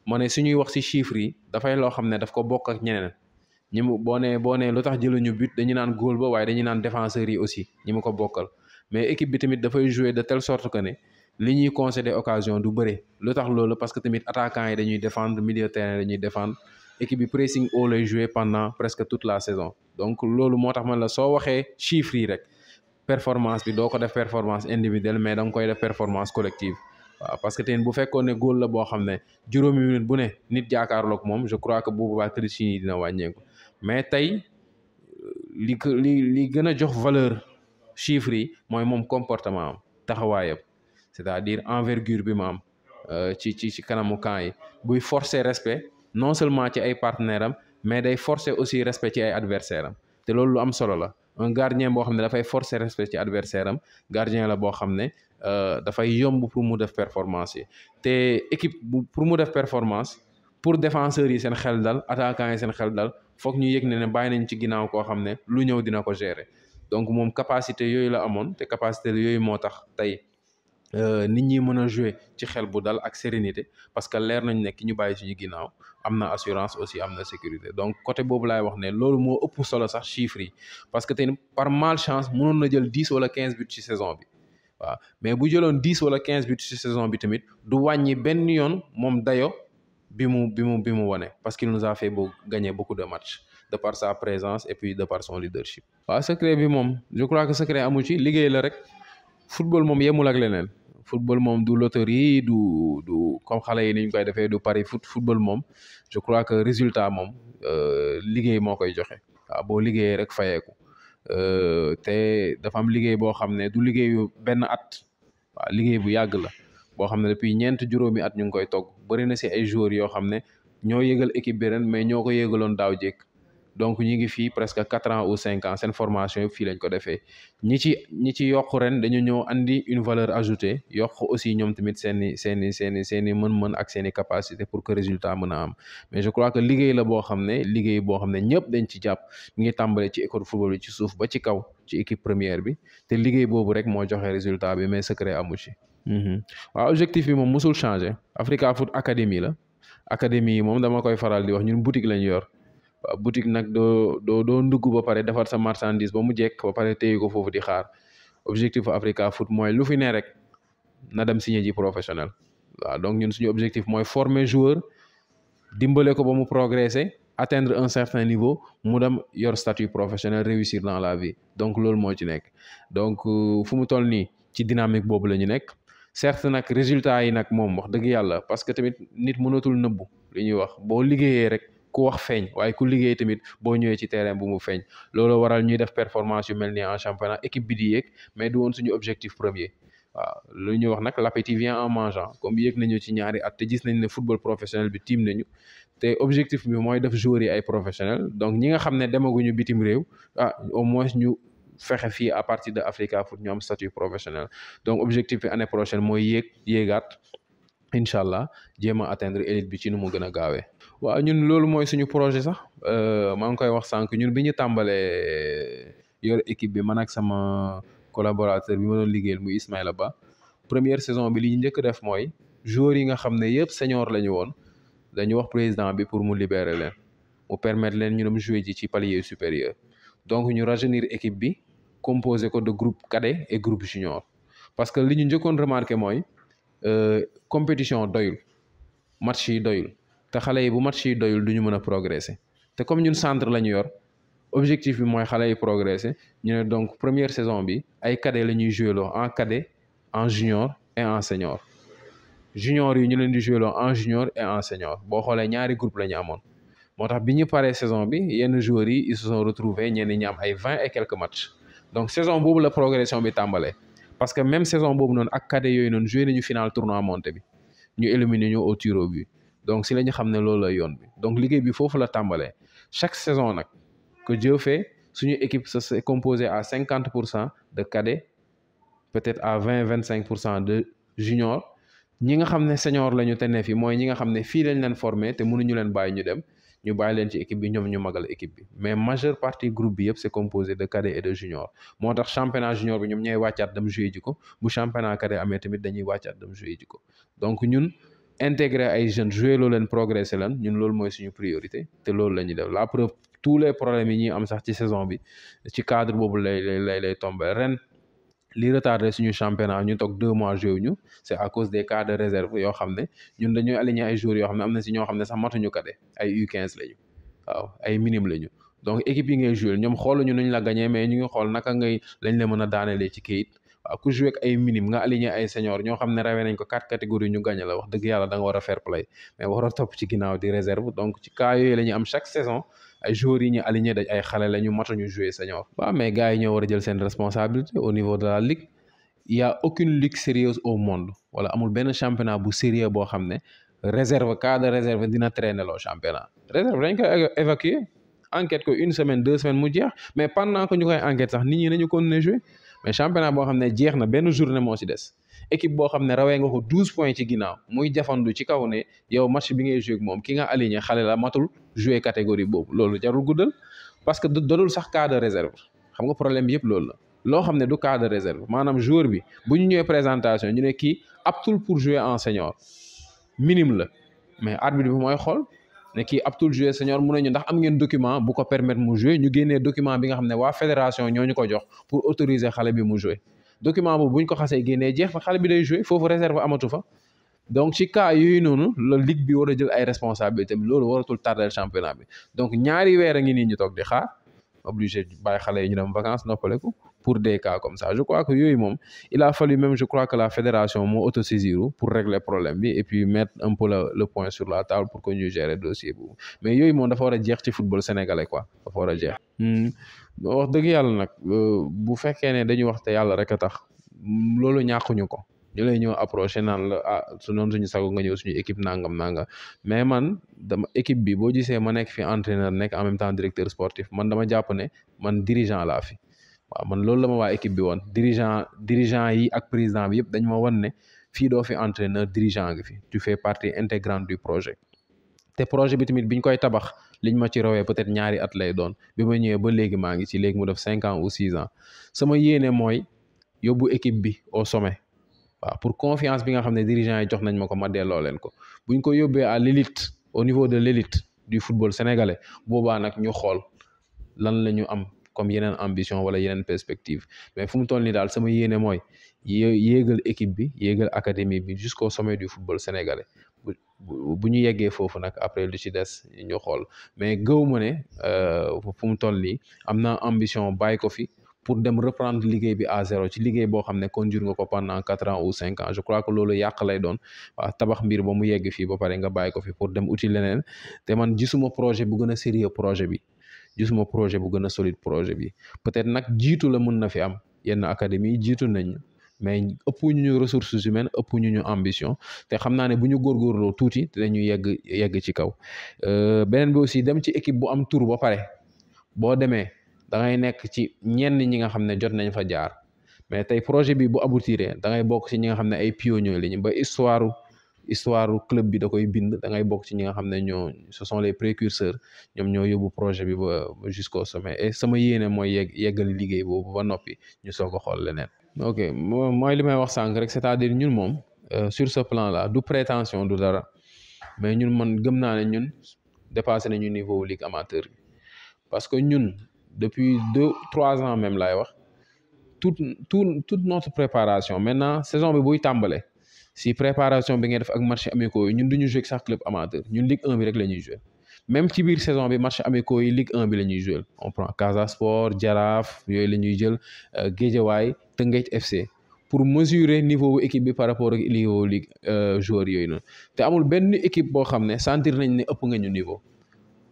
ma ne suñuy wax ci chiffres yi dafay loo xam ne daf ko bokk ak ñeneen ñi mu boo nee lu tax jëluñu but dañu naan góol ba waaye dañu naan défenseurs yi aussi ñi mu ko bokkal mais équipe bi tamit dafay jouer de telle sorte que ne li ñuy concéder occasion du bëre lu tax loolu parce que tamit attaquants yi dañuy défendre milieu terrain dañuy défendre équipe bi pressing haut lay jouer pendant presque toute la saison donc loolu moo tax man la soo waxee chiffres yi rek performance bi doo ko def performance individuelle mais da nga koy def performance collective waaw parce que tey bu fekkoon ne góol la boo xam ne juróomi minute bu ne nit jaakaarloog moom je crois que bu boobaa tricherie yi dina wàññeeku mais tey li gën a jox valeur chiffres yi mooy moom comportement am taxawaayam c'est-à-dire envergure bi ma am ci kanamu camp yi buy forcer respect non seulement ci ay partenaires am mais day forcer aussi respect ci ay adversaires am te loolu lu am solo la un gardien boo xam ne dafay forcer respect ci adversaire am gardien la boo xam ne dafay yomb pour mu def performance yi te équipe pour mu def performance pour défenseurs yi seen xel dal attaquants yi seen xel dal foog ñu yëg ne bàyyi nañ ci ginnaaw koo xam ne lu ñëw dina ko gérer donc moom capacité yooyu la amoon te capacité yooyu moo tax tey nit ñi mën a jouer ci xel bu dal ak sérénité parce que leer nañ ne ki ñu bàyyi suñu ginnaaw am na assurance aussi am na sécurité donc côté boobu laay wax ne loolu moo ëpp solo sax chiffres yi parce que tey par malchance mënoon na jël 10 wala 15 buts ci saison bi waaw mais bu jëloon 10 wala 15 buts ci saison bi tamit du wàññi benn yoon moom dayo bi mu wane parce qu'il nous a fait gagner beaucoup de matchs de par sa présence et puis de par son leadership. waaw secret bi moom je crois que secret amu ci liggéey la rek football moom yemul ak leneen football moom du loterie du comme xale yi ni ñu koy defee du pari football moom je crois que résultat moom liggéey moo koy joxe waaw boo liggéeyee rek fayeeku te dafa am liggéey boo xam ne du liggéeyu benn at waaw liggéey bu yàgg la boo xam ne depuis juróomi at ñu ngi koy togg bëri na si ay joueurs yoo xam ne ñoo yëgal équipe bi ren mais ñoo ko yëgaloon daaw jékk donc ñi ngi fii presque 4 ans ou 5 ans seen formation yëpp fii lañ ko defee ñi ci yokk ren dañu ñëw andi une valeur ajoutée yokk aussi ñoom tamit seeni mën-mën ak seeni capacité pour que résultat mën a am mais je crois que liggéey la boo xam ne ñëpp dañ ci jàpp ñu ngi tàmbale ci école football bi ci suuf ba ci kaw ci équipe première bi te liggéey boobu rek moo joxe résultat bi mais secret amu ci waaw objectif bi moom musul changé Africa Foot Academy la académie yi moom dama koy faral di wax ñun boutique lañu yor waaw boutique nag doo ndugg ba pare defar sa marchandise ba mu jekk ba pare téye ko foofu di xaar objectif Africa Foot mooy lu fi ne rek na dem signé ji professionnel waaw donc ñun suñu objectif mooy former joueur dimbale ko ba mu progresser atteindre un certain niveau mu dem yor statut professionnel réussir dans la vie donc loolu moo ci nekk donc fu mu toll nii ci dynamique boobu la ñu nekk certes nag résultat yi nag moom wax dëgg yàlla parce que tamit nit mënatul nëbbu li ñuy wax boo liggéeyee rek ku wax feeñ waaye ku liggéey tamit boo ñëwee ci terrain bu mu feeñ loolu waral ñuy def performance yu mel ni en championnat équipe bi di yéeg mais du woon suñu objectif premier waaw lu ñuy wax nag l'appétit vient en mangeant comme yéeg nañu ci ñaari at te gis nañ ne football professionnel bi tiim nañu te objectif bi mooy def joueurs yi ay professionnel donc ñi nga xam ne demaguñu bitim réew au moins ñu fexe fii à partir de Africa Foot ñu am statut professionnel donc objectif bi année prochaine mooy yéegaat incha allah jéem a atteindre élite bi ci nu mu gën a gaawee. waaw ñun loolu mooy suñu projet sax maa ngi koy wax sànq ñun bi ñu tàmbalee yor équipe bi man ak sama collaborateur bi ma doon liggéeyal muy Ismaïla Ba première saison bi li ñu njëkk def mooy joueurs yi nga xam ne yëpp senior la ñu woon dañu wax président bi pour mu libérer leen mu permettre leen ñu dem jouer ji ci palier supérieur donc ñu rajeunir équipe bi composé ko de groupe cadet et groupe junior parce que li ñu njëkkoon remarqué mooy compétition doyul match yi doyul te xale yi bu match yi doyul du ñu mën a progresser te comme ñun centre la ñu yor objectif bi mooy xale yi progresser ñu ne donc première saison bi ay cadet la ñuy joué loo en cadet en junior et en senior junior yi ñu leen di joué loo en junior et en senior boo xoolee ñaari groupe la ñu amoon moo tax bi ñu paree saison bi yenn joueurs yi ils se sont retrouvés ñenn ñi am ay 20 et quelques matchs donc saison boobu la progression bi tàmbalee parce que même saison boobu noonu ak cadet yooyu noonu joué nañu final tournoi monté bi ñu éliminé ñu au tir au but donc si la ñu xam ne loolu la yoon bi donc liggéey bi foofu la tàmbalee chaque saison nag que Dieu fait suñu équipe c'est composé à 50% de cadets peut-être à 20-25% de juniors ñi nga xam ne senior la ñu tene fi mooy ñi nga xam ne fii lañ leen formé te mënuñu leen bàyyi ñu dem ñu bàyyi leen ci équipe bi ñoom ñu magal équipe bi mais majeure partie groupe bi yëpp c'est composé de cadets et de juniors moo tax championnat junior bi ñoom ñooy wàccaat dem jouer ji ko bu championnat cadet amee tamit dañuy wàccaat dem jouer ji ko donc ñun intégrer ay jeunes jouer loo leen progresser leen ñun loolu mooy suñu priorité te loolu la ñuy def la preuve tous les problèmes yi ñuy am sax ci saison bi ci cadre boobu lay tomber ren li retardé suñu championnat ñu toog 2 mois joué ñu c'est à cause des cas de réserve yoo xam ne ñun dañuy aligné ay joueurs yoo xam ne am na si ñoo xam ne sax matuñu cadet ay U15 lañu waaw ay minime lañu donc équipe yi ngay joué ñoom xooluñu nuñ la gagné mais ñu ngi xool naka lañ la mën a daanelee ci kayit waaw ku joué ak ay minime nga aligné ay senior ñoo xam ne rawee nañ ko 4 catégories ñu gagné la wax dëgg yàlla da nga war a fair play mais war a topp ci ginnaaw di réserve donc ci cas yooyu la ñuy am chaque saison ay joueurs yi ñu aligné dañ ay xale la ñu matuñu joué senior. waaw mais gars yi ñoo war a jël seen responsabilité au niveau de la ligue il y a aucune ligue sérieuse au monde wala amul benn championnat bu sérieux boo xam ne réserve cas de réserve dina traîner loo championnat réserve dañ koy évacuer enquête ko 1 semaine 2 semaines mu jeex mais pendant que ñu koy enquête sax nit ñi nañu continuer jouer mais championnat boo xam ne jeex na benn journée moo ci des équipe boo xam ne rawee nga ko 12 points ci ginnaaw muy jafandu ci kaw ne yow match bi ngay jouer ak moom ki nga aligné xale la matul jouer catégorie boobu loolu jarul guddal parce que dodul sax cas de réserve xam nga problème bi yëpp loolu la loo xam ne du cas de réserve maanaam joueur bi bu ñu ñëwee présentation ñu ne kii aptul pour jouer en senior minime la mais arbitre bi mooy xool ne kii aptul jouer senior mun nañu ndax am ngeen document bu ko permettre mu jouer ñu génnee document bi nga xam ne waa fédération ñoo ñu ko jox pour autoriser xale bi mu jouer document boobu bu ñu ko xasee génnee jeex na xale bi day jouer foofu réserve amatu fa donc ci cas yooyu noonu la ligue bi war a jël ay responsabilités loolu waratul tardel championnat bi donc ñaari weer a ngi nii ñu toog di xaar obligé bàyyi xale yi ñu dem vacances noppaleku pour des cas comme ça je crois que yooyu moom il a fallu même je crois que la fédération moo autosaisir pour régler problème bi et puis mettre un peu le point sur la table pour que ñu gérer dossier boobu mais yooyu moom dafa war a jeex ci football sénégalais quoi dafa war a jeex. wax dëgg yàlla nag bu fekkee ne dañuy wax te yàlla rek a tax loolu ñàkkuñu ko. ñu lay ñëw approché naan la su noonu suñu sago nga ñëw suñu équipe nangam mais man dama équipe bi boo gisee ma nekk fi entraîneur nekk en même temps directeur sportif man dama jàpp ne man dirigeant laa fi waaw man loolu la ma waa équipe bi woon dirigeant yi ak président bi yëpp dañ ma wan ne fii doo fi entraîneur dirigeant nga fi tu fais partie intégrante du projet te projet bi tamit biñ koy tabax liñ ma ci rawee peut-être ñaari at lay doon bi ma ñëwee ba léegi maa ngi ci léegi mu def 5 ans ou 6 ans sama yéene mooy yóbbu équipe bi au sommet waaw pour confiance bi nga xam ne dirigeants yi jox nañ ma ko ma delloo leen ko buñ ko yóbbee à l'élite au niveau de l'élite du football sénégalais boobaa nag ñu xool lan la ñu am comme yeneen ambition wala yeneen perspective mais fu mu toll nii daal sama yéene mooy yéegal équipe bi yéegal académie bi jusqu'au sommet du football sénégalais bu ñu yeggee foofu nag après lu ci des ñu xool mais gëw ma ne fu mu toll nii am naa ambition bàyyi ko fi pour dem reprendre liggéey bi à zéro ci liggéey boo xam ne conduire nga ko pendant 4 ans ou 5 ans je crois que loolu yàq lay doon waaw tabax mbir ba mu yegg fii ba pare nga bàyyi ko fi pour dem uti leneen te man gisuma projet bu gën a sérieux projet bi gisuma projet bu gën a solide projet bi peut-être nag jiitu la mën na fi am yenn académie yi jiitu nañ mais ëpp ñu ressources humaines ëpp ñu ambition te xam naa ne bu ñu góorgóorloo tuuti dinañu yegg ci kaw beneen bi aussi dem ci équipe bu am tour ba pare boo demee da ngay nekk ci ñenn ñi nga xam ne jot nañ fa jaar mais tey projet bi bu aboutiré da ngay bokk ci ñi nga xam ne ay pionniers lañu ba histoire club bi da koy bind da ngay bokk ci ñi nga xam ne ce sont les précurseurs ñoom ñoo yóbbu projet bi ba jusqu'au sommet et sama yéene mooy yeggali liggéey boobu ba noppi ñu soog a xool leneen. ok mooy li may wax sànq rek c'est-à-dire ñun moom sur ce plan là du prétention du dara mais ñun man gëm naa ne ñun dépassé nañu niveau ligue amateur bi parce que ñun. Depuis 2-3 ans même laay wax toute notre préparation maintenant saison bi buy tàmbale si préparation bi ngay def ak match amicaux yi ñun duñu jouer sax club amateur ñun Ligue 1 bi rek la ñuy jouer même ci biir saison bi match amicaux yi Ligue 1 bi la ñuy jouer on prend Casa Sport Jaraaf yooyu la ñuy jël Guédiawaye Teungueth FC pour mesurer niveau équipe bi par rapport ak niveau ligue joueurs yooyu noonu te amul benn équipe boo xam ne sentir nañ ne ëpp nga ñu niveau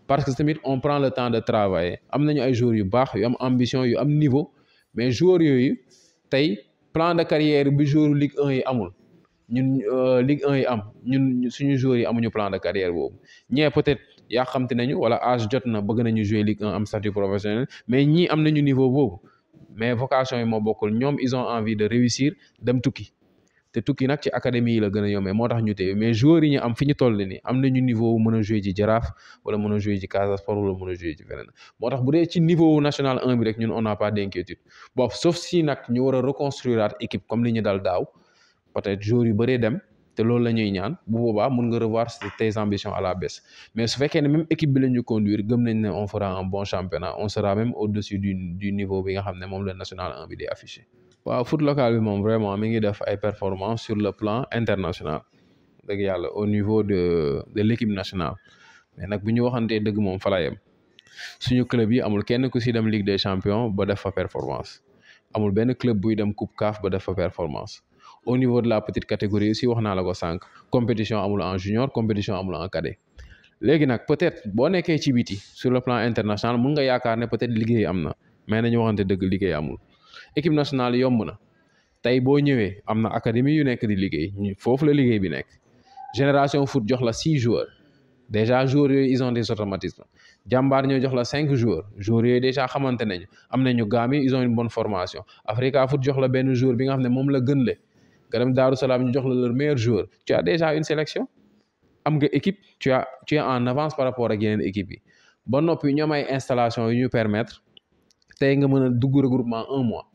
parce que tamit on prend le temps de travailler am nañu ay joueurs yu baax yu am ambition yu am niveau mais joueurs yooyu tey plan de carrière bi joueur Ligue 1 yi amul ñun Ligue 1 yi am ñun suñu joueurs yi amuñu plan de carrière boobu ñee peut-être yaa xamte nañu wala âge jot na bëgg nañu jouer Ligue 1 am statut professionnel mais ñii am nañu niveau boobu mais vocation yi moo bokkul ñoom ils ont envie de réussir dem tukki te tukki nag ci académie yi la gën a yombee moo tax ñu téye mais joueurs yi ñu am fi ñu toll nii am nañu niveau mën a jouer ci Jaraaf wala mën a jouer ci Casa Sport wala mën a jouer ci feneen moo tax bu dee ci niveau national 1 bi rek ñun on n'a pas d'inquiétude bon sauf si nag ñu war a reconstruire équipe comme li ñu dal daaw peut-être joueurs yu bëree dem te loolu la ñuy ñaan bu boobaa mun nga revoir tes ambitions à la baisse mais su fekkee ne même équipe bi la ñu conduire gëm nañ ne on fera un bon championnat on sera même au-dessus du niveau bi nga xam ne moom la national 1 bi di affiché. waaw foot local bi moom vraiment mi ngi def ay performances sur le plan international dëgg yàlla au niveau de l'équipe nationale mais nag bu ñu waxantee dëgg moom fa la yem suñu club yi amul kenn ku si dem Ligue des champions ba def fa performance amul benn club buy dem coupe CAF ba def fa performance au niveau de la petite catégorie aussi wax naa la ko sànq compétition amul en junior compétition amul en cadet léegi nag peut-être boo nekkee ci biti sur le plan international mun nga yaakaar ne peut-être liggéey am na mais nañu waxante dëgg liggéey amul. équipe nationale yomb na tey boo ñëwee am na académie yu nekk di liggéey foofu la liggéey bi nekk génération foot jox la 6 joueurs déjà joueurs yooyu ils ont des automatismes Jàmbaar ñoo jox la 5 joueurs yooyu déjà xamante nañu am nañu gaam yi ils ont une bonne formation Africa Foot jox la benn joueur bi nga xam ne moom la gën le nga dem Daaru Salaam ñu jox la leur meilleur joueur tu as déjà une sélection am nga équipe tu es en avance par rapport ak yeneen équipe yi ba noppi ñoom ay installation yu ñu permettre tey nga mën a dugg regroupement 1 mois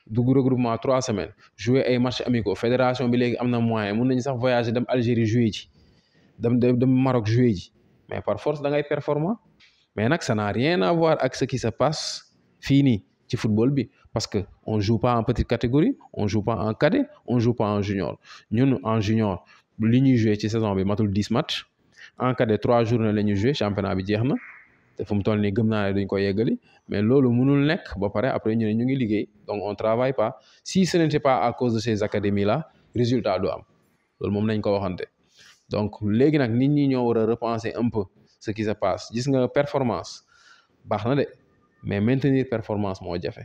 dugg regroupement 3 semaines jouer ay matchs amicaux fédération bi léegi am na moyen mun nañu sax voyager dem Algérie jouer ji dem Maroc jouer ji mais par force da ngay performant mais nag ça n'a rien à voir avec ce qui se passe fii nii ci football bi parce que on joue pas en petite catégorie on joue pas en cadet on joue pas en junior ñun en junior li ñuy jouer ci saison bi matul 10 matchs en cadet 3 journées la ñuy jouer championnat bi jeex na te fu mu toll nii gëm naa ne duñ ko yeggali mais loolu mënul nekk ba pare après ñu ne ñu ngi liggéey donc on travaille pas si ce n'était pas à cause de ces académies là résultat du am loolu moom nañ ko waxante donc léegi nag nit ñi ñoo war a repenser un peu ce qui se passe gis nga performance baax na de mais maintenir performance moo jafe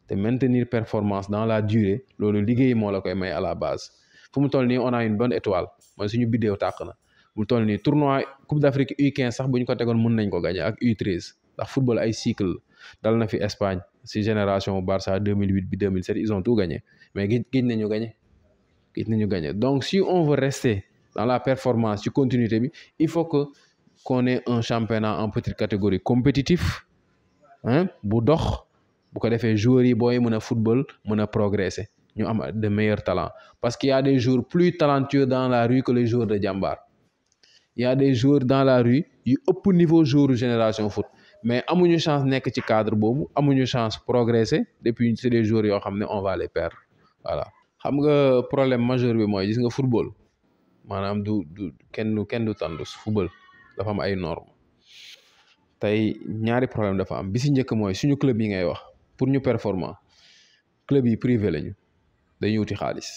te maintenir performance dans la durée loolu liggéey moo la koy may à la base fu mu toll nii on a une bonne étoile mooy suñu biddéew tàq na mu toll nii tournoi Coupe d'Afrique U15 sax bu ñu ko tegoon mën nañ ko gagner ak U13 ndax football ay cycle dal na fi Espagne si génération Barça 2008 bi 2007 ils ont tout gagné mais gëj nañu gagné donc si on veut rester dans la performance ci continuité bi il faut que qu'on ait un championnat en petite catégorie compétitif bu dox bu ko defee joueurs yi booy mën a football mën a progresser ñu am de meilleurs talents parce qu'il y a des joueurs plus talentueux dans la rue que les joueurs de Jambar il y a des joueurs dans la rue yu ëpp niveau joueur génération foot mais amuñu chance nekk ci cadre boobu amuñu chance progresser depuis c'est des joueurs yoo xam ne on va les perdre voilà xam nga problème majeur bi mooy gis nga football maanaam du kenn du tàndus football dafa am ay normes tey ñaari problème dafa am bi si njëkk mooy suñu club yi ngay wax pour ñu performant club yi privé lañu dañuy uti xaalis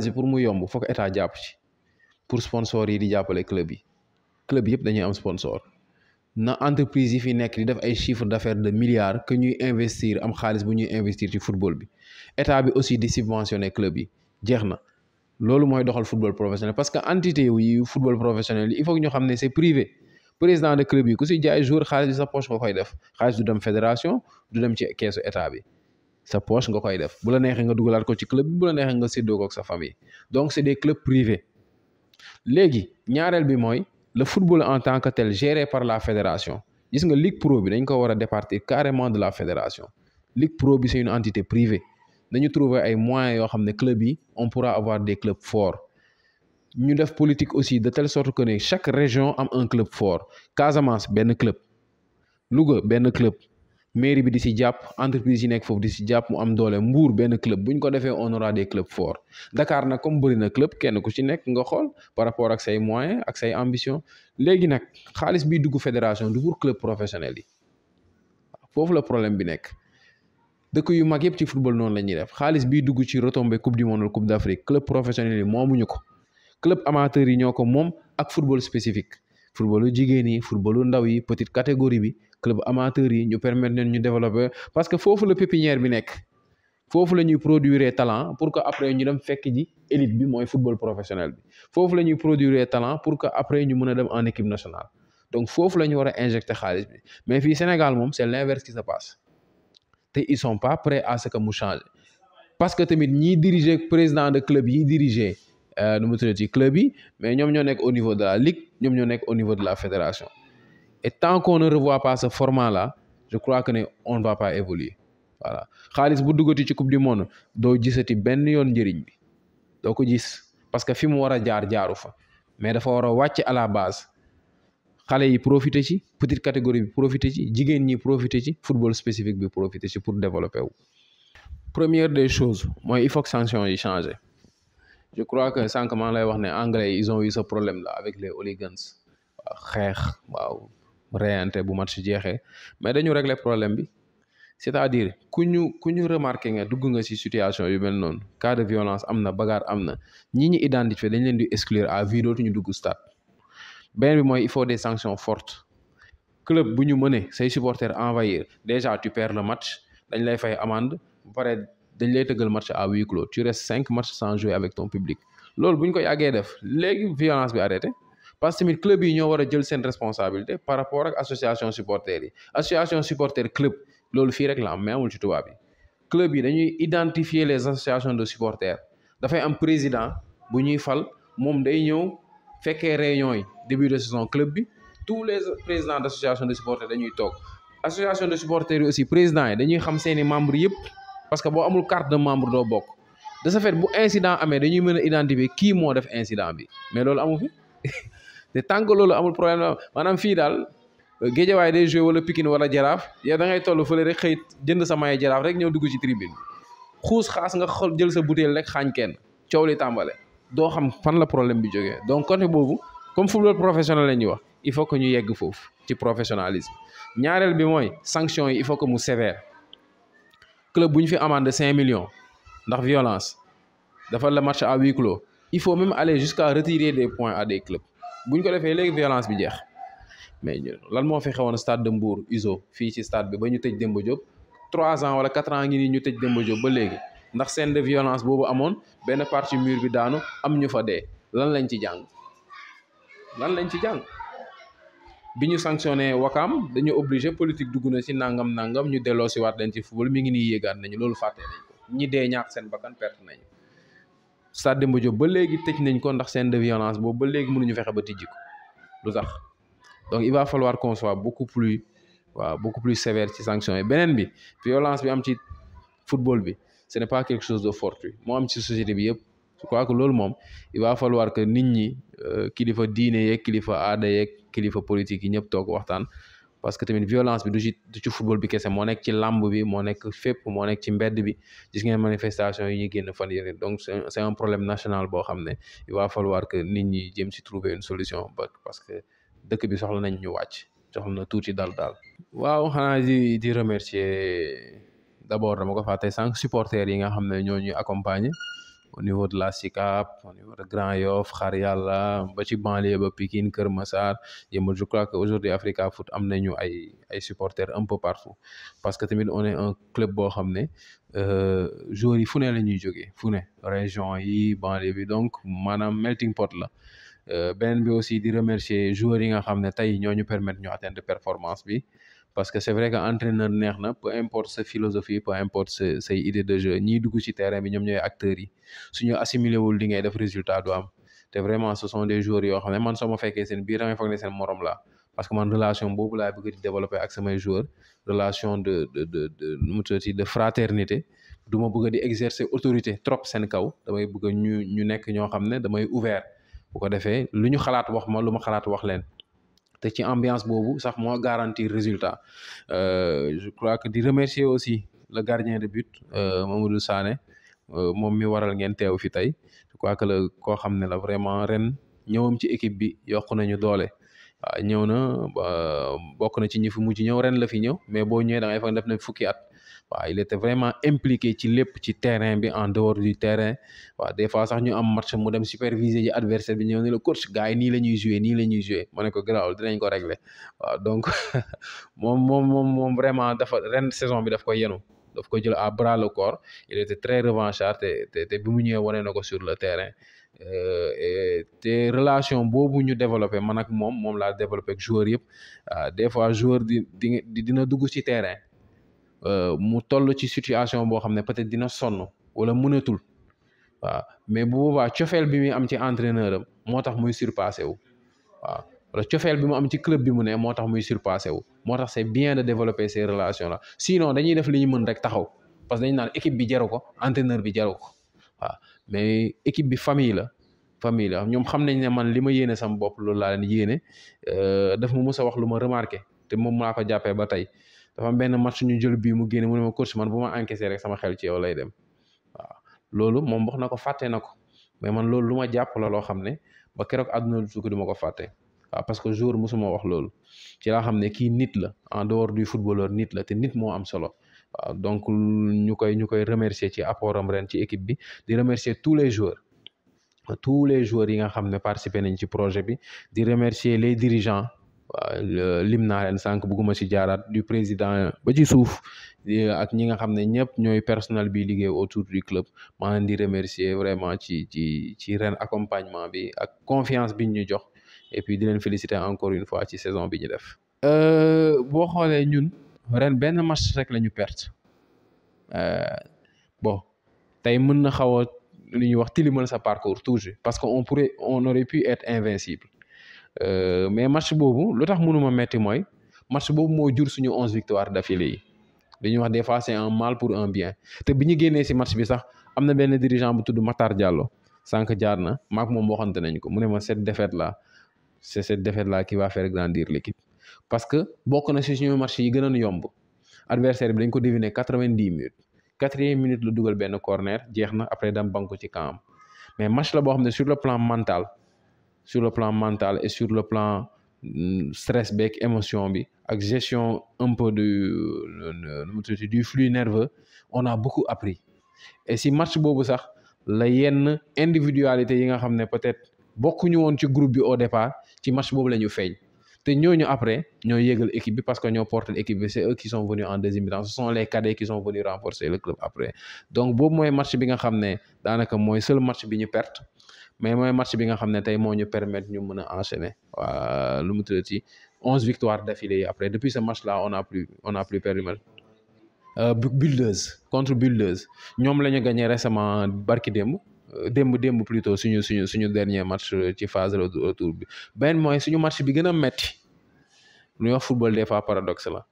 bi pour mu yomb foog état jàpp ci pour sponsor yi di jàppale club yëpp dañuy am sponsor na entreprise yi fi nekk di def ay chiffre d'affaires de milliards que ñuy investir am xaalis bu ñuy investir ci football bi état bi aussi di subventionner club yi jeex na loolu mooy doxal football professionnel parce que entité yi football professionnel il faut que ñu xam ne c'est privé président de club yi ku si jaay jour xaalis bi sa poche nga koy def xaalis du dem fédération du dem ci keesu état bi sa poche nga koy def bu la neexee nga dugalaat ko ci club bi bu la neexee nga séddoo ko ak sa famille donc c'est des clubs privés léegi ñaareel bi mooy le football en tant que tel géré par la fédération gis nga Ligue Pro bi dañ ko war a départir carrément de la fédération Ligue Pro bi c'est une entité privée dañu trouver ay moyens yoo xam ne club yi on pourra avoir des clubs forts ñu def politique aussi de telle sorte que ne chaque région am un club fort Casamance benn club Louga benn club mairie bi di si jàpp entreprise yi nekk foofu di si jàpp mu am doole Mbour benn club bu ñu ko defee on aura des clubs forts Dakar nag comme bëri na club kenn ku ci nekk nga xool par rapport ak say moyens ak say ambition léegi nag xaalis biy dugg fédération du pour club professionnel yi foofu la problème bi nekk dëkk yu mag yëpp ci football noonu la ñuy def xaalis biy dugg ci retombée coupe du monde coupe d'Afrique club professionnel yi moomuñu ko club amateur yi ñoo ko moom ak football spécifique footballu jigéen yi footballu ndaw yi petite catégorie bi club amateur yi ñu permettre leen ñu développer parce que foofu la pépinière bi nekk foofu la ñuy produire talent pour que après ñu dem fekk ji élite bi mooy football professionnel bi foofu la ñuy produire talent pour que après ñu mën a dem en équipe nationale donc foofu la ñu war a injecter xaalis bi mais fii Sénégal moom c'est l'inverse qui se passe te ils sont pas prêts à ce que mu change parce que tamit ñiy diriger président de club yi diriger nu mu tuddati club yi mais ñoom ñoo nekk au niveau de la ligue ñoom ñoo nekk au niveau de la fédération et tant qu'on ne revoit pas ce format là je crois que ne on ne va pas évoluer voilà xaalis bu duggati ci coupe du monde doo gisati benn yoon njëriñ bi doo ko gis parce que fi mu war a jaaru fa mais dafa war a wàcc à la base xale yi profiter ci petite catégorie bi profiter ci jigéen ñi profiter ci football spécifique bi profiter ci pour développer wu. Première des choses mooy il faut que sanctions yi changer je crois que sànq maa lay wax ne anglais ils ont eu ce problème là avec les hooligans waaw xeex waaw reyante bu match jeexee mais dañu régler problème bi c'est-à-dire ku ñu remarqué nga dugg nga ci situation yu mel noonu cas de violence am na bagarre am na ñi ñu identifier dañ leen di exclure à vie dootuñu dugg stade beneen bi mooy il faut des sanctions fortes club bu ñu mënee say supporters envahir déjà tu perds le match dañ lay fay amende ba pare dañ lay tëggal match à huis clos tu restes 5 matchs sans jouer avec ton public loolu bu ñu ko yàggee def léegi violence bi arrêté parce que tamit club yi ñoo war a jël seen responsabilité par rapport ak association supporters yi association supporter club loolu fii rek la am mais amul ci tubaab yi club yi dañuy identifier les associations de supporters dafay am président bu ñuy fal moom day ñëw fekkee réunion yi début de saison club bi tous les présidents d' association de supporters dañuy toog association de supporters yi aussi président yi dañuy xam seeni membres yëpp parce que boo amul carte de membre doo bokk de ce fait bu incident amee dañuy mën a identifier kii moo def incident bi mais loolu amu fi te tant que loolu amul problème maanaam fii daal Géejawaay day joué wala Pikine wala Jaraaf yow da ngay toll fële rek xëy jënd sa maye Jaraaf rek ñëw dugg ci tribune bi xuus xaas nga xool jël sa bouteille rek xaañ kenn coow li tàmbale doo xam fan la problème bi jógee donc côté boobu comme football professionnel la ñuy wax il faut que ñu yegg foofu ci professionnalisme ñaareel bi mooy sanction yi il faut que mu sévère club bu ñu fi amende 5 millions ndax violence dafa la match à huis clos il faut même aller jusqu'à retirer des points à des clubs bu ñu ko defee léegi violence bi jeex mais lan moo fi xewoon stade de Mbour ISO fii ci stade bi ba ñu tëj Demba Diop 3 ans wala 4 ans ngi nii ñu tëj Demba Diop ba léegi ndax scène de violence boobu amoon benn partie mur bi daanu am ñu fa dee lan lañ ci jàng bi ñu sanctionné Wakam dañu obligé politique dugg na ci nangam ñu delloo si waat leen ci football mi ngi nii yéegaat nañu loolu fàtte nañ ko ñi dee ñàkk seen bakkan perte nañu stade Demba Diop ba léegi tëj nañ ko ndax scène de violence boobu ba léegi mënuñu fexe ba tijji ko lu tax donc il va falloir qu'on soit beaucoup plus sévère ci sanctions yi beneen bi violence bi am ci football bi ce n'est pas quelque chose de fortuit moo am ci société bi yëpp je crois que loolu moom il va falloir que nit ñi kilifa diine yeeg kilifa aada yeeg kilifa politique yi ñëpp toog waxtaan parce que tamit violence bi du ci football bi kese moo nekk ci làmb bi moo nekk fépp moo nekk ci mbedd bi gis ngeen manifestation yi ñuy génn fan yéen donc c'est un problème national boo xam ne il va falloir que nit ñi jéem si trouver une solution parce que dëkk bi soxla nañ ñu wàcc soxla na tuuti daal. waaw xanaa di remercier d'abord dama ko fàtte sànq supporters yi nga xam ne ñoo ñuy accompagner au niveau de la SICAP au niveau de Grand Yoff Xar Yàlla ba ci banlieue ba Pikine Kër Massar Yeumbeul je crois que aujourd'hui Africa Foot am nañu ay supporters un peu partout parce que tamit on est un club boo xam ne joueurs yi fu ne la ñuy jógee fu ne région yi banlieue bi donc maanaam melting pot la. beneen bi aussi di remercier joueurs yi nga xam ne tey ñoo ñu permettre ñu atteindre performance bi parce que c'est vrai que entraîneur neex na peu importe sa philosophie peu importe say idée de jeu ñiy dugg ci terrain bi ñoom ñooy acteurs yi suñu assimilé wul li ngay def résultat du am te vraiment ce sont des joueurs yoo xam ne man soo ma fekkee seen biir damay foog ne seen morom la parce que man relation boobu laay bëgg di développer ak samay joueurs relation de fraternité du ma bëgg di exercer autorité trop seen kaw damay bëgg ñu nekk ñoo xam ne damay ouvert bu ko defee lu ñu xalaat wax ma lu ma xalaat wax leen te ci ambiance boobu sax moo garantir résultat je crois que di remercier aussi le gardien de but Mamadou Sané moom mi waral ngeen teew fi tey je crois que koo xam ne la vraiment ren ñëwam ci équipe bi yokk nañu doole waaw ñëw na bokk na ci ñi fi mujj ñëw ren la fi ñëw mais boo ñëwee da ngay fa def na fukki at waaw il était vraiment impliqué ci lépp ci terrain bi en dehors du terrain waaw des fois sax ñu am match mu dem superviser ji adversaire bi ñëw ne la coach gars yi nii la ñuy jouer ma ne ko garaawul dinañ ko régler waaw donc moom vraiment dafa ren saison bi daf ko yenu daf ko jël à bras le corps il était très revanchard te bi mu ñëwee wane na ko sur le terrain te relation boobu ñu développé man ak moom laa développé ak joueur yëpp des fois joueur dina dugg ci terrain mu toll ci situation boo xam ne peut-être dina sonn wala mënatul waaw mais bu boobaa cofeel bi muy am ci entraîneur am moo tax muy surpassé wu waaw wala cofeel bi mu am ci club bi mu ne moo tax muy surpassé wu moo tax c'est bien de développer ces relations là sinon dañuy def li ñu mën rek taxaw parce que dañu naan équipe bi jaru ko entraîneur bi jaru ko waaw mais équipe bi famille la ñoom xam nañ ne man li ma yéene sama bopp loolu laa leen yéene daf ma mës a wax lu ma remarqué te moom laa ko jàppee ba tey dafa am benn match ñu jël bii mu génne mu ne ma coach man bu ma encaissé rek sama xel ci yow lay dem waaw loolu moom wax na ko fàtte na ko mais man loolu lu ma jàpp la loo xam ne ba keroog àdduna du tukki du ma ko fàtte waaw parce que jour musuma wax loolu ci laa xam ne kii nit la en dehors du footballeur nit la te nit moo am solo waaw donc ñu koy remercier ci apport am ren ci équipe bi di remercier tous les joueurs yi nga xam ne participé nañ ci projet bi di remercier les dirigeants waaw lim naa leen sànq bugguma ci jaaraat du président ba ci suuf ak ñi nga xam ne ñëpp ñooy personnel bi liggéey autour du club maa leen di remercier vraiment ci ren accompagnement bi ak confiance biñ ñu jox et puis di leen féliciter encore une fois ci saison bi ñu def. boo xoolee ñun ren benn match rek la ñu perte bon tey mën na xaw a li ñuy wax tilimal sa parcours toujours parce que on aurait pu être invincible mais match boobu lu tax mënuma metti mooy match boobu moo jur suñu 11 victoires d'affilée yi dañuy wax des fois c'est un mal pour un bien te bi ñu génnee si match bi sax am na benn dirigeant bu tudd Matar Diallo sànq jaar na maak moom waxante nañ ko mu ne ma cette défaite là qui va faire grandir l'équipe parce que bokk na si suñu match yi gënoon yomb adversaire bi dañ ko deviner 90 minutes 4e minute la dugal benn corner jeex na après dam banko ci camp mais match la boo xam ne sur le plan mental et sur le plan stress beeg émotion bi ak gestion un peu du flux nerveux on a beaucoup appris et si match boobu sax la yenn individualité yi nga xam ne peut-être bokkuñu woon ci groupe bi au départ ci match boobu la ñu feeñ te ñooñu après ñoo yéegal équipe bi parce que ñoo porté l'équipe bi c'est eux qui sont venus en deuxième mi-temps ce sont les cadets qui sont venus renforcer le club après donc boobu mooy match bi nga xam ne daanaka mooy seul match bi ñu perte mais mooy match bi nga xam ne tey moo ñu permettre ñu mën a enchaîner waa lu mu tuddati 11 victoires d'affilée yi après depuis ce match là on a plus perdu mal Builders contre Builders ñoom la ñu gagné récemment barki démb plutôt suñu dernier match ci phase retour bi benn mooy suñu match bi gën a metti lu ñuy wax football des fois paradoxe la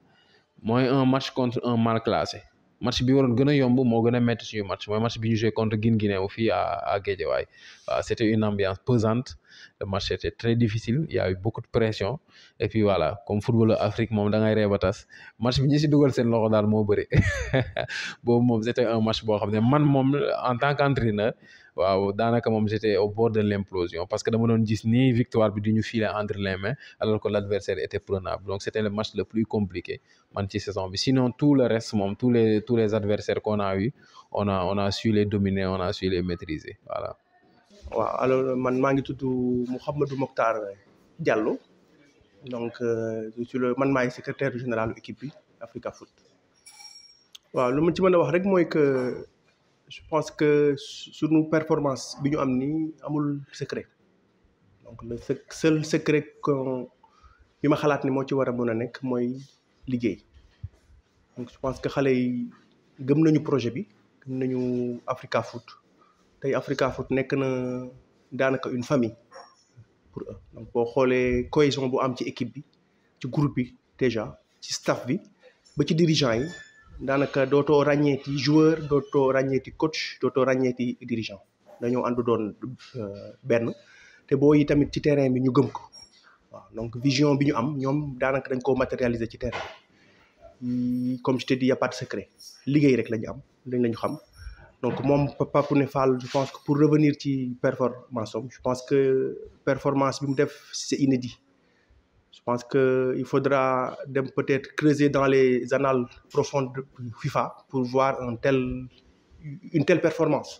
mooy un match contre un mal classé match bi waroon gën a yomb moo gën a metti suñu match mooy match bi ñu joué contre Guinguinéo fii à Guédiawaye waaw c'était une ambiance pesante le match était très difficile il y a eu beaucoup de pression et puis voilà comme football Afrique moom da ngay ree ba tas match bi ñi si dugal seen loxo daal moo bëri boobu moom c'était un match boo xam ne man moom en tant qu'entraîneur waaw daanaka moom j'étais au bord de l'implosion parce que dama doon gis ni victoire bi di ñu filer entre les mains alors que l'adversaire était prenable donc c'était le match le plus compliqué man ci saison bi sinon tout le reste moom tous les adversaires qu'on a eu on a su les dominer on a su les maîtriser voilà. waaw alors man maa ngi tudd Mouhamadou Mokhtar Diallo donc man maay secrétaire général équipe bi Africa Foot waaw lu ma ci mën a wax rek mooy que je pense que suñu performance bi ñu am nii amul secret donc le seul secret bi ma xalaat ni moo ci war a mën a nekk mooy liggéey donc je pense que xale yi gëm nañu projet bi gëm nañu Africa Foot tey Africa Foot nekk na daanaka une famille pour eux donc boo xoolee cohésion bu am ci équipe bi ci groupe bi déjà ci staff bi ba ci dirigeant yi daanaka dootoo ràññeeti joueur dootoo ràññeeti coach dootoo ràññeeti dirigeant dañoo ànd doon benn te boo yi tamit ci terrain bi ñu gëm ko waaw donc vision bi ñu am ñoom daanaka dañ koo matérialiser ci terrain bi comme je te dis y a pas de secret liggéey rek la ñu am lañu xam donc moom Pape Koné Fall je pense que pour revenir ci performance am je pense que performance bi mu def c'est inédit je pense que il faudra dem peut-être creuser dans les annales profondes de FIFA pour voir une telle performance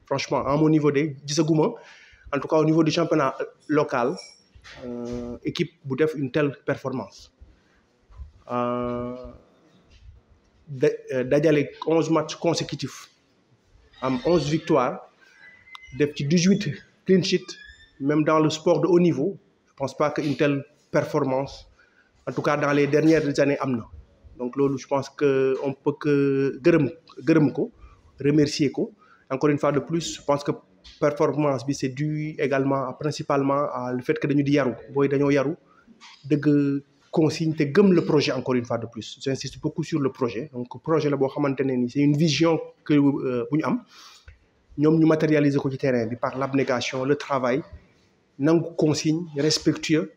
franchement à mon niveau de gisaguma en tout cas au niveau du championnat local équipe bu def une telle performance dajale 11 matchs consécutifs am 11 victoires def ci 18 clean sheet même dans le sport de haut niveau je pense pas que une telle performance en tout cas dans les dernières années am na donc loolu je pense que on peut que gërëm ko remercier ko encore une fois de plus je pense que performance bi c'est dû également principalement à le fait que dañu di yaru booy dañoo yaru dëgg consigne te gëm le projet encore une fois de plus j'insiste beaucoup sur le projet donc projet la boo xamante ne ni c'est une vision que bu ñu am ñoom ñu matérialiser ko ci terrain bi par l'abnégation le travail nangu consigne respectueux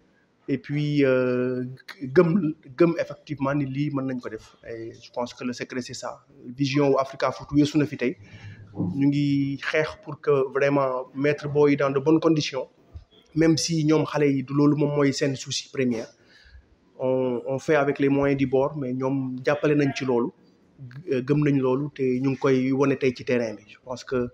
et puis gëm effectivement ni lii mën nañ ko def et je pense que le secret c'est ça vision wu Africa Foot weesu na fi tey ñu ngi xeex pour que vraiment mettre booy dans de bonnes conditions même si ñoom xale yi du loolu moom mooy seen souci premier on fait avec les moyens du bord mais ñoom jàppale nañ ci loolu gëm nañ loolu te ñu ngi koy wane tey ci terrain bi je pense que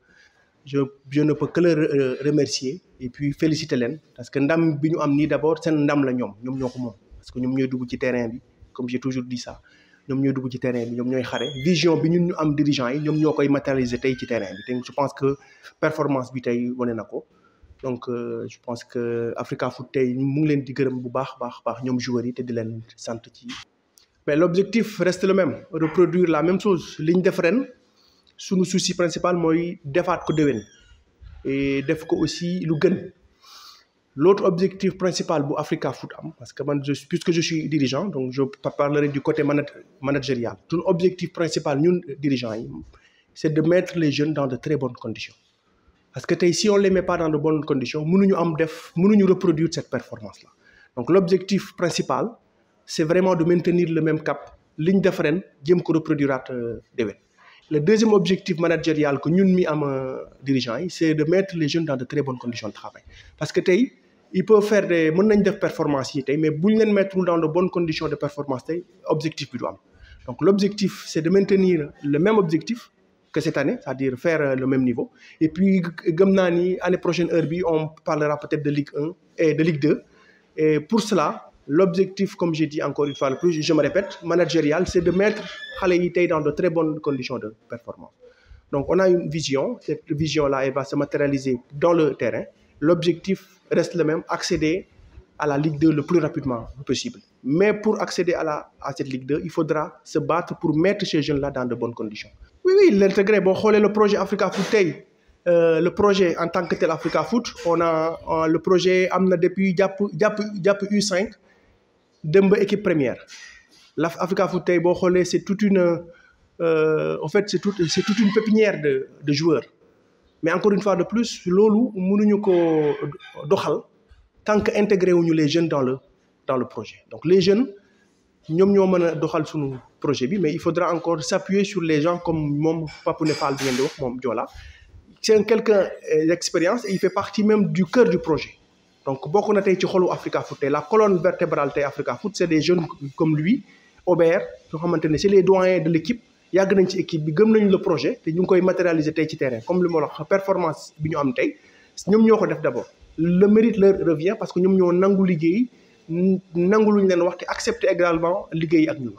je ne peux que le remercier et puis féliciter leen parce que ndam bi ñu am nii d'abord seen ndam la ñoom ñoo ko moom parce que ñoom ñooy dugg ci terrain bi comme j'ai toujours dit ça ñoom ñooy dugg ci terrain bi ñoom ñooy xare vision bi ñun ñu am dirigeant yi ñoom ñoo koy matérialiser tey ci terrain bi te je pense que performance bi tey wane na ko donc je pense que Africa Foot tey mu ngi leen di gërëm bu baax ñoom joueurs yi te di leen sant ci. mais l'objectif reste le même, reproduire la même chose li ñu def ren suñu souci principal mooy defaat ko déwén et def ko aussi lu gën. L'autre objectif principal bu Africa Foot am parce que man puisque je suis dirigeant donc je parlerai du côté managérial. Suñu objectif principal ñun dirigeants yi c'est de mettre les jeunes dans de très bonnes conditions parce que tey si on les met pas dans de bonnes conditions mënuñu reproduire cette performance là. Donc l'objectif principal c'est vraiment de maintenir le même cap li ñu def ren jéem ko reproduiraat déwén. Le deuxième objectif managérial que ñun mi am dirigeants yi c'est de mettre les jeunes dans de très bonnes conditions de travail parce que tey ils peuvent faire mën nañ def performance yi tey mais bu ñu leen mettre dans de bonnes conditions de performance tey objectif bi du am. Donc l'objectif c'est de maintenir le même objectif que cette année, c'est-à-dire faire le même niveau. Et puis gëm naa ni année prochaine heure bi on parlera peut-être de Ligue 1 et de Ligue 2. Et pour cela l'objectif, comme j'ai dit encore une fois le plus, je me répète, managérial, c'est de mettre xale yi tey dans de très bonnes conditions de performance. Donc on a une vision, cette vision-là elle va se matérialiser dans le terrain. L'objectif reste le même, accéder à la Ligue 2 le plus rapidement possible. Mais pour accéder à cette Ligue 2, il faudra se battre pour mettre ces jeunes-là dans de bonnes conditions. Oui, l'intégrer. Bon, le projet Africa Foot tey, le projet en tant que tel Africa Foot, on a le projet am na depuis jàpp U5 dem ba équipe première. L'Africa Foot tey boo xoolee c'est toute une en fait c'est toute une pépinière de joueurs. Mais encore une fois de plus loolu mënuñu ko doxal tant que intégré wuñu les jeunes dans le projet. Donc les jeunes ñoom ñoo mën a doxal suñu projet bi, mais il faudra encore s'appuyer sur les gens comme moom Papoune Fall bi ngeen di wax moom Joola. C'est quelqu'un d'expérience et il fait partie même du cœur du projet. Donc bokk na tey ci xolu Africa Foot tey la colonne vertébrale tey Africa Foot c'est des jeunes comme lui Aubert yoo xamante ne c'est les doyens de l'équipe yàgg nañ ci équipe bi gëm nañu le projet te ñu ngi koy matérialiser tey ci terrain comme li ma wax performance bi ñu am tey ñoom ñoo ko def d'abord. Le mérite leur revient parce que ñoom ñoo nangu liggéey nangu lu ñu leen wax te accepter également liggéey ak ñun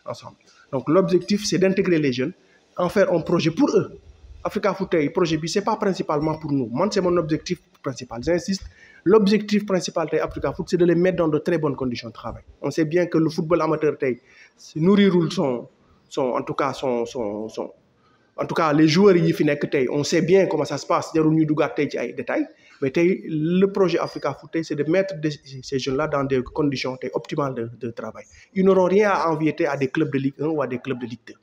ensemble. Donc l'objectif c'est d'intégrer les jeunes, en faire un projet pour eux. Africa Foot tey projet bi c'est pas principalement pour nous, man c'est mon objectif principal, j'insiste. L'objectif principal tey Africa Foot c'est de les mettre dans de très bonnes conditions de travail. On sait bien que le football amateur tey nourrirul en tout cas les joueurs yi fi nekk tey on sait bien comment ça se passe jarul ñu duggaat tey ci ay détails mais tey le projet Africa Foot tey c'est de mettre ces jeunes-là dans des conditions tey optimales de travail. Ils n'auront rien à envier à des clubs de Ligue 1 ou à des clubs de Ligue 2.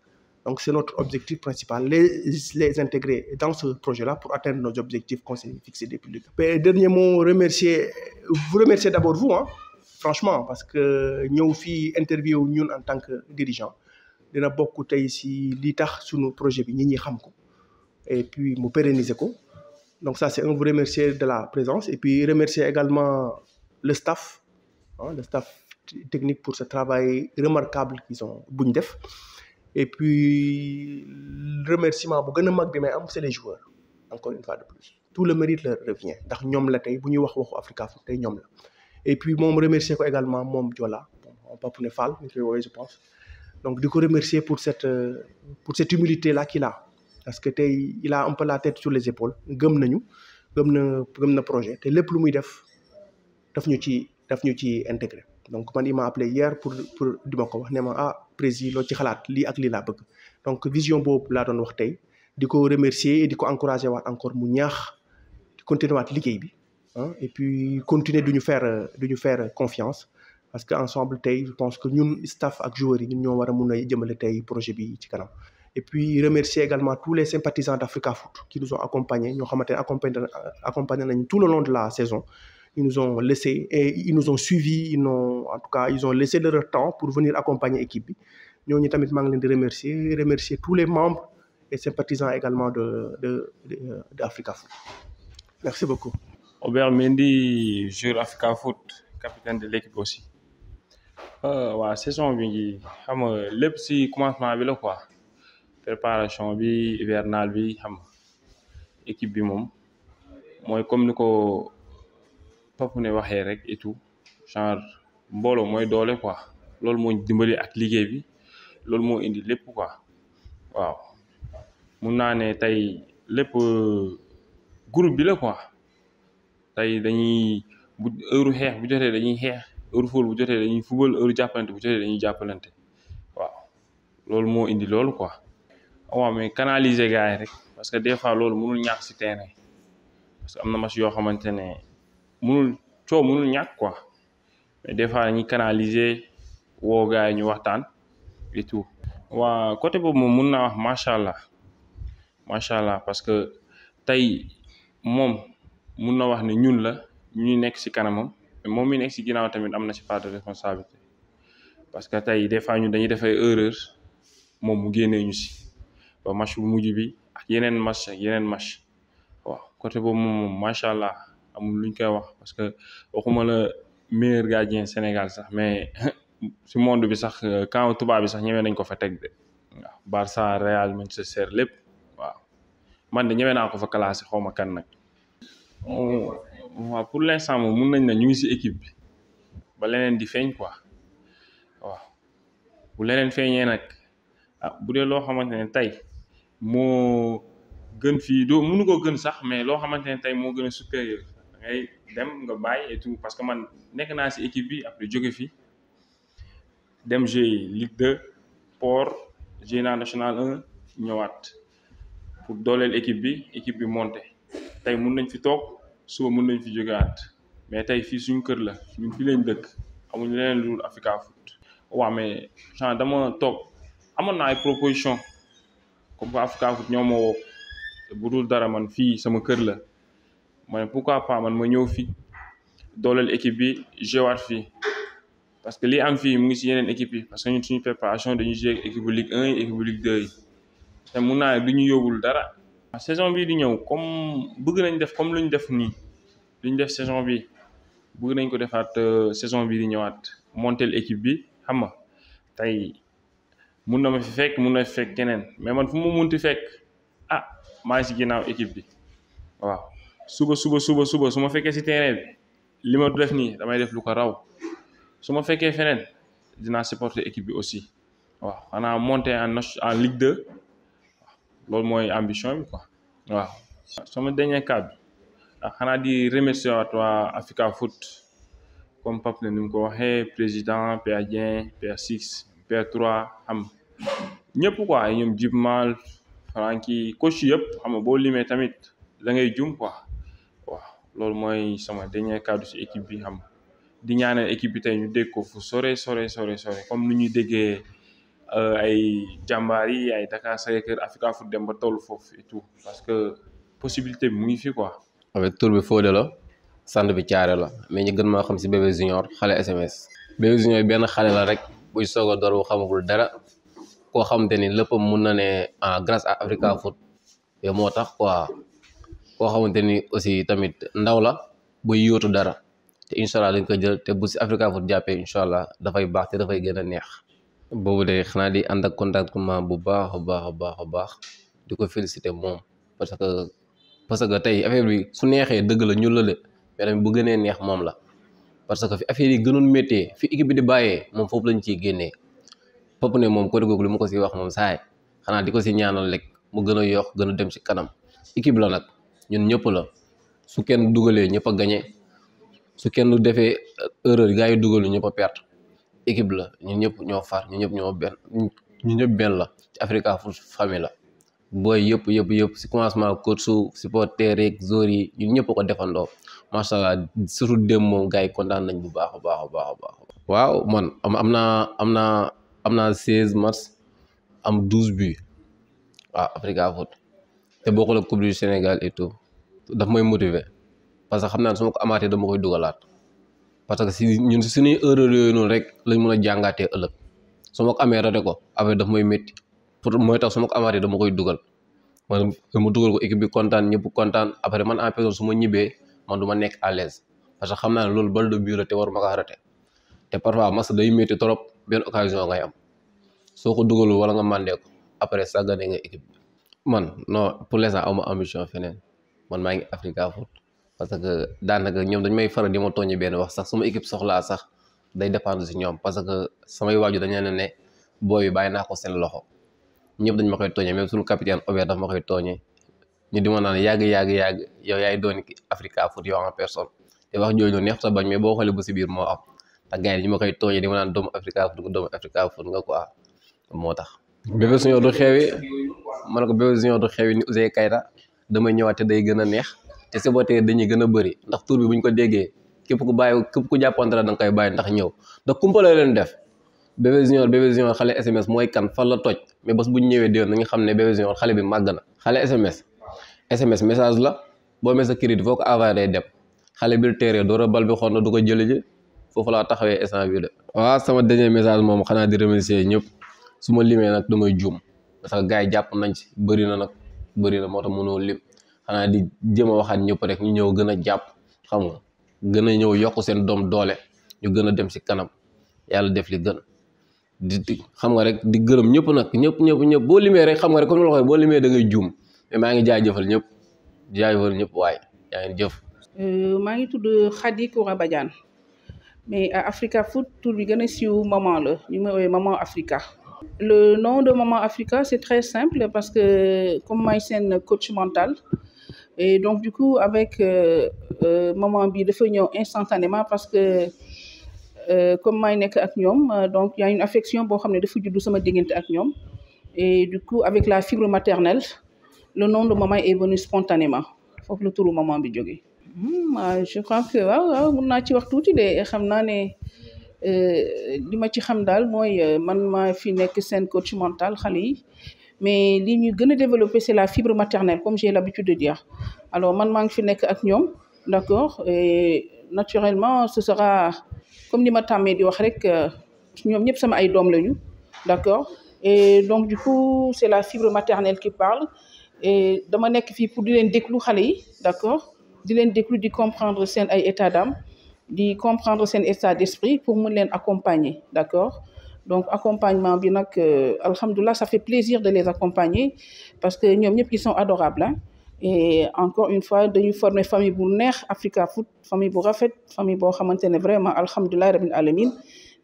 Donc c'est notre objectif principal, les intégrer dans ce projet-là pour atteindre nos objectifs qu'on s'est fixés depuis le début. Dernier mot, vous remercier d'abord vous, franchement, parce que ñëw fii interview ñun en tant que dirigeant dina bokk tey si li tax sunu projet bi ñi xam ko et puis mu pérenniser ko. Donc ça c'est vous remercier de la présence et puis remercier également le staff technique pour ce travail remarquable qu'ils ont buñ def. Et puis remerciement bu gën a mag bi may am c'est les joueurs encore une fois de plus tout le mérite leur revient ndax ñoom la tey bu ñuy waxu Africa Foot tey ñoom la. Et puis moom remercier ko également moom Joola Papoune Fall ñu koy woowee je pense. Donc di ko remercier pour cette humilité là qu'il a parce que tey il a un peu la tête sur les épaules gëm na projet te lépp lu muy def daf ñu ci intégré. Donc man il m'a appelé hier pour di ma ko wax ne ma président loo ci xalaat lii ak lii laa bëgg. Donc vision boobu laa doon wax tey di ko remercier et di ko encourager waat encore mu ñaax di continuer waat liggéey bi et puis continuer du ñu faire confiance parce que ensemble tey je pense que ñun staff ak joueurs yi ñun ñoo war a mun a jëmale tey projet bi ci kanam. Et puis remercier également tous les sympathisants d'Africa Foot qui nous ont accompagnés ñoo xamante ne accompagné nañu tout le long de la saison. Ils nous ont laissé et ils nous ont suivis, ils ont laissé de leur temps pour venir accompagner l'équipe. Nous tamit maa ngi leen di remercier tous les membres et sympathisants également d'Africa Foot. Merci beaucoup. Aubert Mendy, joueur Africa Foot, capitaine de l'équipe aussi. Saison bi xam nga lépp ci commencement bi la quoi. Préparation bi hivernale bi xam nga équipe bi moom mooy comme ni ko Papoune waxee rek et tout genre mbooloo mooy doole quoi loolu moo dimbali ak liggéey bi loolu moo indi lépp quoi waaw mun naa ne tey lépp groupe bi la quoi tey dañuy bu heure xeex bu jotee dañuy xeex heure football bu jotee dañuy football heure jàppalante bu jotee dañuy jàppalante waaw loolu moo indi loolu quoi. waaw mais canaliser gars yi rek parce que des fois loolu mënul ñàkk si terrain parce que am na match yoo xamante ne mënul ñàkk quoi mais des fois dañuy canaliser woo gars yi ñu waxtaan et tout. waa côté boobu moom mun naa wax macha allah parce que tey moom mun na wax ne ñun la ñu nekk si kanamam mais moom mi nekk si ginnaaw tamit am na si part de responsabilité parce que tey des fois ñun dañuy def ay erreur moom mu génnee ñu si ba match bu mujj bi ak yeneen match waaw côté boobu moom macha allah amul luñ koy wax parce que waxuma la meilleur gardien Sénégal sax mais si monde bi sax camp tubaab bi sax ñëwee nañ ko fa teg de waaw Barça Real Manchester lépp waaw man de ñëwee naa ko fa classé xaw ma kan nag. waaw pour l'instant moom mun nañ ne ñu ngi si équipe bi ba leneen di feeñ quoi waaw bu leneen feeñee nag bu dee loo xamante ne tey moo gën fii doo mënu ko gën sax mais loo xamante ne tey moo gën a supérieur da ngay dem nga bàyyi et tout parce que man nekk naa si équipe bi après jóge fi dem jouer Ligue 2 Port jouer naa National 1 ñëwaat pour dooleel équipe bi monté tey mun nañ fi toog suba mun nañ fi jógewaat mais tey fii suñu kër la ñun fii lañ dëkk amuñu leneen lu dul Africa Foot waaw mais genre dama toog amoon naa ay proposition comme que Africa Foot ñoo ma woo bu dul dara man fii sama kër la ma ne pourquoi pas man ma ñëw fii dooleel équipe bi jouewaat fii parce que li am fii mu ngi si yeneen équipe yi parce que ñun suñu préparation dañuy jouer équipe bu Ligue 1 yi équipe bu Ligue 2 yi te mun naa du ñu yóbbul dara. saison bii di ñëw comme bëgg nañ def comme lu ñu def nii lu ñu def saison bi bëgg nañ ko defaat saison bii di ñëwaat montel équipe bi xam nga tey mun na ma fi fekk mun na fi fekk keneen mais man fu mu munti fekk maa ngi si ginnaaw équipe bi waaw suba su ma fekkee si terrain bi li ma def nii damay def lu ko raw su ma fekkee feneen dinaa supporter équipe bi aussi waaw xanaa monter en Ligue 2 loolu mooy ambition bi quoi waaw. sama dernier cadre xanaa di remercier waat waa Africa Foot comme Pape ne ni mu ko waxee président Père Dieng Père 6 Père 3 xam ñëpp quoi ay ñoom Djib Mal Francky coach yëpp xam nga boo limee tamit da ngay jum quoi waaw loolu mooy sama dernier cadre ci équipe bi xam di ñaanal équipe bi tey ñu dégg ko fu sore comme ni ñuy déggee ay jàmbaar yi ay Dakar Sacré-Cœur Africa Foot dem ba toll foofu et tout parce que possibilité bi mu ngi fi quoi. avec tour bi Fodé la sant bi Thiaré la mais ñu gën maa xam si Bébé Junior xale SMS. Bébé Junior benn xale la rek buy soog a door bu xamagul dara koo xamante ni léppam mun na ne grâce à Africa Foot yow moo tax quoi koo xamante ni aussi tamit ndaw la buy yóotu dara te incha allah dañ ko jël te bu si Africa Foot jàppee incha allah dafay baax te dafay gën a neex. boobu de xanaa di ànd ak contentement bu baax a baax di ko féliciter moom parce que tey affaire bi su neexee dëgg la ñun la de mais tamit bu gënee neex moom la parce que fi affaire yi gënoon méttee fi équipe bi di bàyyee moom foofu lañ ciy génnee Pape ne moom côté googu li ma ko si wax moom saay xanaa di ko si ñaanal rek mu gën a yokk gën a dem ci kanam équipe la nag ñun ñëpp la su kenn dugalee ñëpp a gagné su kenn defee erreur gars yi dugalu ñëpp a perte équipe la ñun ñëpp ñoo far ñun ñëpp ñun ñëpp benn la ci Africa Foot famille la booy yëpp si commencement coach su supporter rek joueurs yi ñun ñëpp ko defandoo macha allah surtout démb moom gars yi kontaan nañ bu baax a baax. waaw man am naa 16 matchs am 12 buts waaw Africa Foot te bokkul ak coupe du Sénégal et tout daf may motiver parce que xam naa ne su ma ko amaatee dama koy dugalaat. parce que si ñun si suñuy erreur yooyu noonu rek lañ mën a jàngaatee ëllëg su ma ko amee rate ko affaire daf may métti mooy tax su ma ko amaatee dama koy dugal man ma dugal ko équipe bi kontaan ñëpp kontaan après man en personne su ma ñibbee man du ma nekk à l'aise parce que xam naa ne loolu balle de but la te war ma ko raté te parfois match day métti trop benn occasion ngay am soo ko dugalul wala nga mandee ko après sàggane nga équipe bi man non pour l'instant awma ambition feneen man maa ngi Africa Foot parce que daanaka ñoom dañ may faral di ma tooñi benn wax sax suma équipe soxlaa sax day dépendre si ñoom parce que samay waaju dañ leen ne booy bi bàyyi naa ko seen loxo ñëpp dañ ma koy tooñee même suñu capitaine Ober daf ma koy tooñee ñu di ma naan yàgg yow yaay doon Africa Foot yow en personne te wax jooju neex sa bañ mais boo xoolee ba si biir moo am te gars yi ñu ma koy tooñee di ma naan doomu Africa Foot nga quoi moo tax. Bébé Junior du xewi ma ne ko Bébé Junior du xewi ni Ouzin Keita damay ñëwaat te day gën a neex te supporter dañuy gën a bëri ndax tur bi buñ ko déggee képp ku jàppante la da nga koy bàyyi ndax ñëw ndax kumpale leen def. Bébé Junior xale SMS mooy kan fan la toj mais bés bu ñu ñëwee déwén na nga xam ne Bébé Junior xale bi màgg na xale SMS message la boo mee sa crédit foo ko envoyé day dem xale bi teeree door bal bi xool na du ko jëli ji foofu laa taxawee instant bi de. waaw sama dernier message moom xanaa di remercier ñëpp su ma limee nag damay juum parce que gars yi jàpp nañ ci bëri na moo tax mënoo lim xanaa di jéem a waxaat ñëpp rek ñu ñëw gën a jàpp xam nga gën a ñëw yokk seen doom doole ñu gën a dem si kanam yàlla def li gën. di xam nga rek di gërëm ñëpp nag ñëpp boo limee rek xam nga rek comme ni ma la waxee boo limee da ngay juum mais maa ngi jaajëfal ñëpp waaye yaa ngi jëf. maa ngi tudd Khady Koura Badiane mais à Africa Foot tur bi gën a siiw maman la ñu may woowee maman Africa. Le nom de maman Africa c'est très simple parce que comme maay seen coach mental et donc du coup avec maman bi dafa ñëw instantanément parce que. Comme maay nekk ak ñoom donc il y a une affection boo xam ne dafa juddu sama diggante ak ñoom et du coup avec la fibre maternelle le nom de maman est venu spontanément foofu la turu maman bi jógee. Je crois que waaw mun naa ci wax tuuti de xam naa ne li ma ci xam daal mooy man maa fi nekk seen coach mental xale yi mais li ñu gën a développer c'est la fibre maternelle comme j'ai l'habitude de dire alors man maa ngi fi nekk ak ñoom d'accord et naturellement ce sera comme ni ma tàmmee di wax rek ñoom ñëpp sama ay doom lañu d'accord et donc du coup c'est la fibre maternelle qui parle et dama nekk fii pour di leen déglu xale yi d'accord di leen déglu di comprendre seen ay état d'âme di comprendre seen état d'esprit pour mun leen accompagner d'accord donc accompagnement bi nag alhamdulilah ça fait plaisir de les accompagner parce que ñoom ñëpp ils sont adorables hein. Et encore une fois dañu former famille bu neex Africa Foot famille bu rafet famille boo xamante ne vraiment alhamdulilah rabbil alamin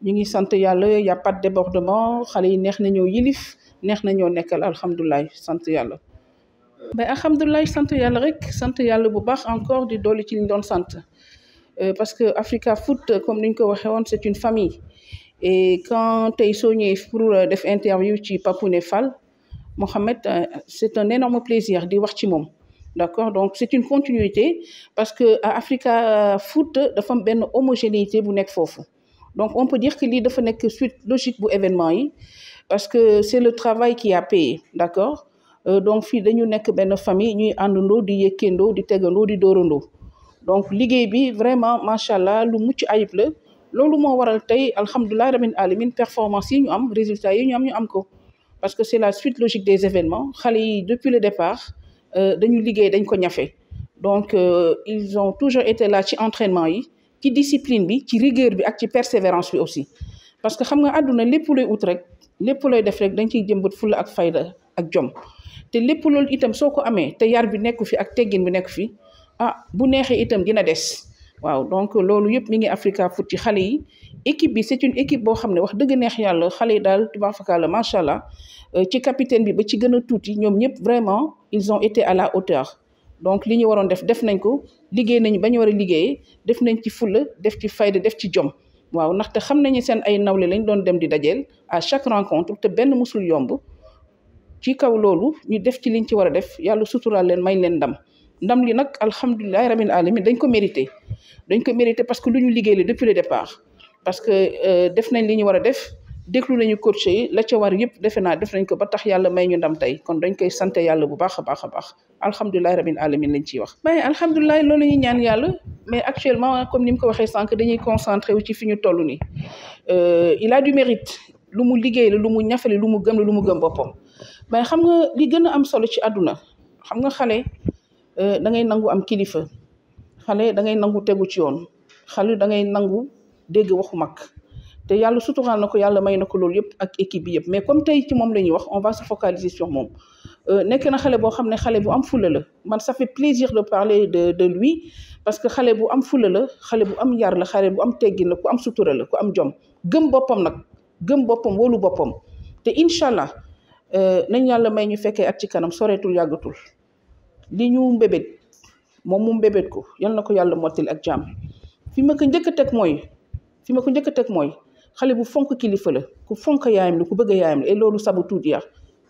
ñu ngi sant yàlla y a pas de débordement xale yi neex na ñoo yilif neex na ñoo nekkal alhamdulilah sant yàlla. mais alhamdulilah sant yàlla rek sant yàlla bu baax encore di dolli ci li ñu doon sant parce que Africa Foot comme ni ñu ko waxee woon c'est une famille et quand tey soo ñëwee pour def interview ci Papoune Fall Mohamed c'est un énorme plaisir di wax ci moom. D'accord donc c'est une continuité parce que à Africa Foot dafa am benn homogénéité bu nekk foofu donc on peut dire que lii dafa nekk suite logique bu événement yi parce que c'est le travail qui a payé d'accord donc fii dañu nekk benn famille ñuy àndandoo di yëkkandoo di tegandoo di dóorandoo donc liggéey bi vraiment macha allah lu mucc ayib la loolu moo waral tey alhamdulilah rabbil alamin performance yi ñu am résultats yi ñu am ko parce que c'est la suite logique des événements xale yi depuis le départ. Dañu liggéey dañ ko ñafe donc ils ont toujours été là ci entraînement yi ci discipline bi ci rigueur bi ak ci persévérance bi aussi parce que xam nga àdduna lépp looy ut rek lépp looy def rek dañ ciy jëmbat fulla ak fayda ak jom te lépp loolu itam soo ko amee te yar bi nekku fi ak teggin bi nekku fi bu neexee itam dina des waaw donc loolu yëpp mi ngi Africa Foot ci xale yi équipe bi c'est une équipe boo xam ne wax dëgg neex yàlla xale yi daal tubaafakala macha allah ci capitaine bi ba ci gën a tuuti ñoom ñëpp vraiment ils ont été à la hauteur donc li ñu waroon def nañ ko liggéey nañu ba ñu war a liggéeyee def nañ ci fulla def ci fayda def ci jom waaw ndaxte xam nañu seen ay nawle lañ doon dem di dajeel à chaque rencontre te benn musul yomb ci kaw loolu ñu def ci liñ ci war a def yàlla suturaal leen may leen ndam li nag alhamdulilah rabbil alamin dañ ko mérité parce que lu ñu liggéey la depuis le départ parce que def nañ li ñu war a def déglu nañu coach yi la ca war yëpp defe naa def nañ ko ba tax yàlla may ñu ndam tey kon dañ koy sant yàlla bu baax a baax a baax alhamdulilah rabbil alamin lañ ciy wax. mais alhamdulilah loolu ñuy ñaan yàlla mais actuellement comme ni mu ko waxee sànq dañuy concentré wu ci fi ñu toll nii il a du mérite lu mu liggéey la lu mu ñafale lu mu gëm la lu mu gëm boppam mais xam nga li gën a am solo ci àdduna xam nga xale da ngay nangu am kilifa xale da ngay nangu tegu ci yoon xale da ngay nangu dégg waxu mag. te yàlla suturaal na ko yàlla may na ko loolu yëpp ak équipe bi yëpp mais comme tey ci moom la ñuy wax on va se focaliser sur moom nekk na xale boo xam ne xale bu am fulla la man ça fait plaisir de parler de lui parce que xale bu am fulla la xale bu am yar la xale bu am teggin la ku am sutura la ku am jom gëm boppam nag gëm boppam wóolu boppam te incha allah nañ yàlla may ñu fekkee at ci kanam soreetul yàggatul li ñu mbébét moom mu mbébét ko yal na ko yàlla mottali ak jàmm. fi ma ko njëkk a teg mooy xale bu fonk kilifa la ku fonk yaayam la ku bëgg yaayam la et loolu sabu tout dire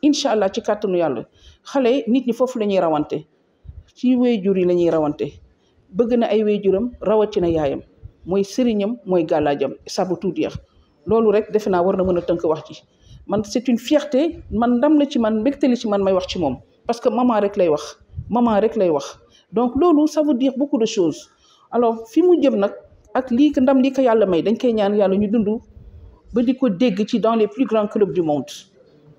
incha allah ci kàttanu yàlla xale nit ñi foofu la ñuy rawante ci wéyjur yi la ñuy rawante bëgg na ay wéyjuram rawatina yaayam mooy sëriñam mooy gàllaajam sabu tout dire loolu rek defe naa war na mën a tënk wax ci man c'est une fierté man ndam la ci man mbégte li ci man may wax ci moom parce que maman rek lay wax donc loolu ça veut dire beaucoup de choses alors fi mu jëm nag ak lii ndam lii ko yàlla may dañ koy ñaan yàlla ñu dund ba di ko dégg ci dans les plus grands clubs du monde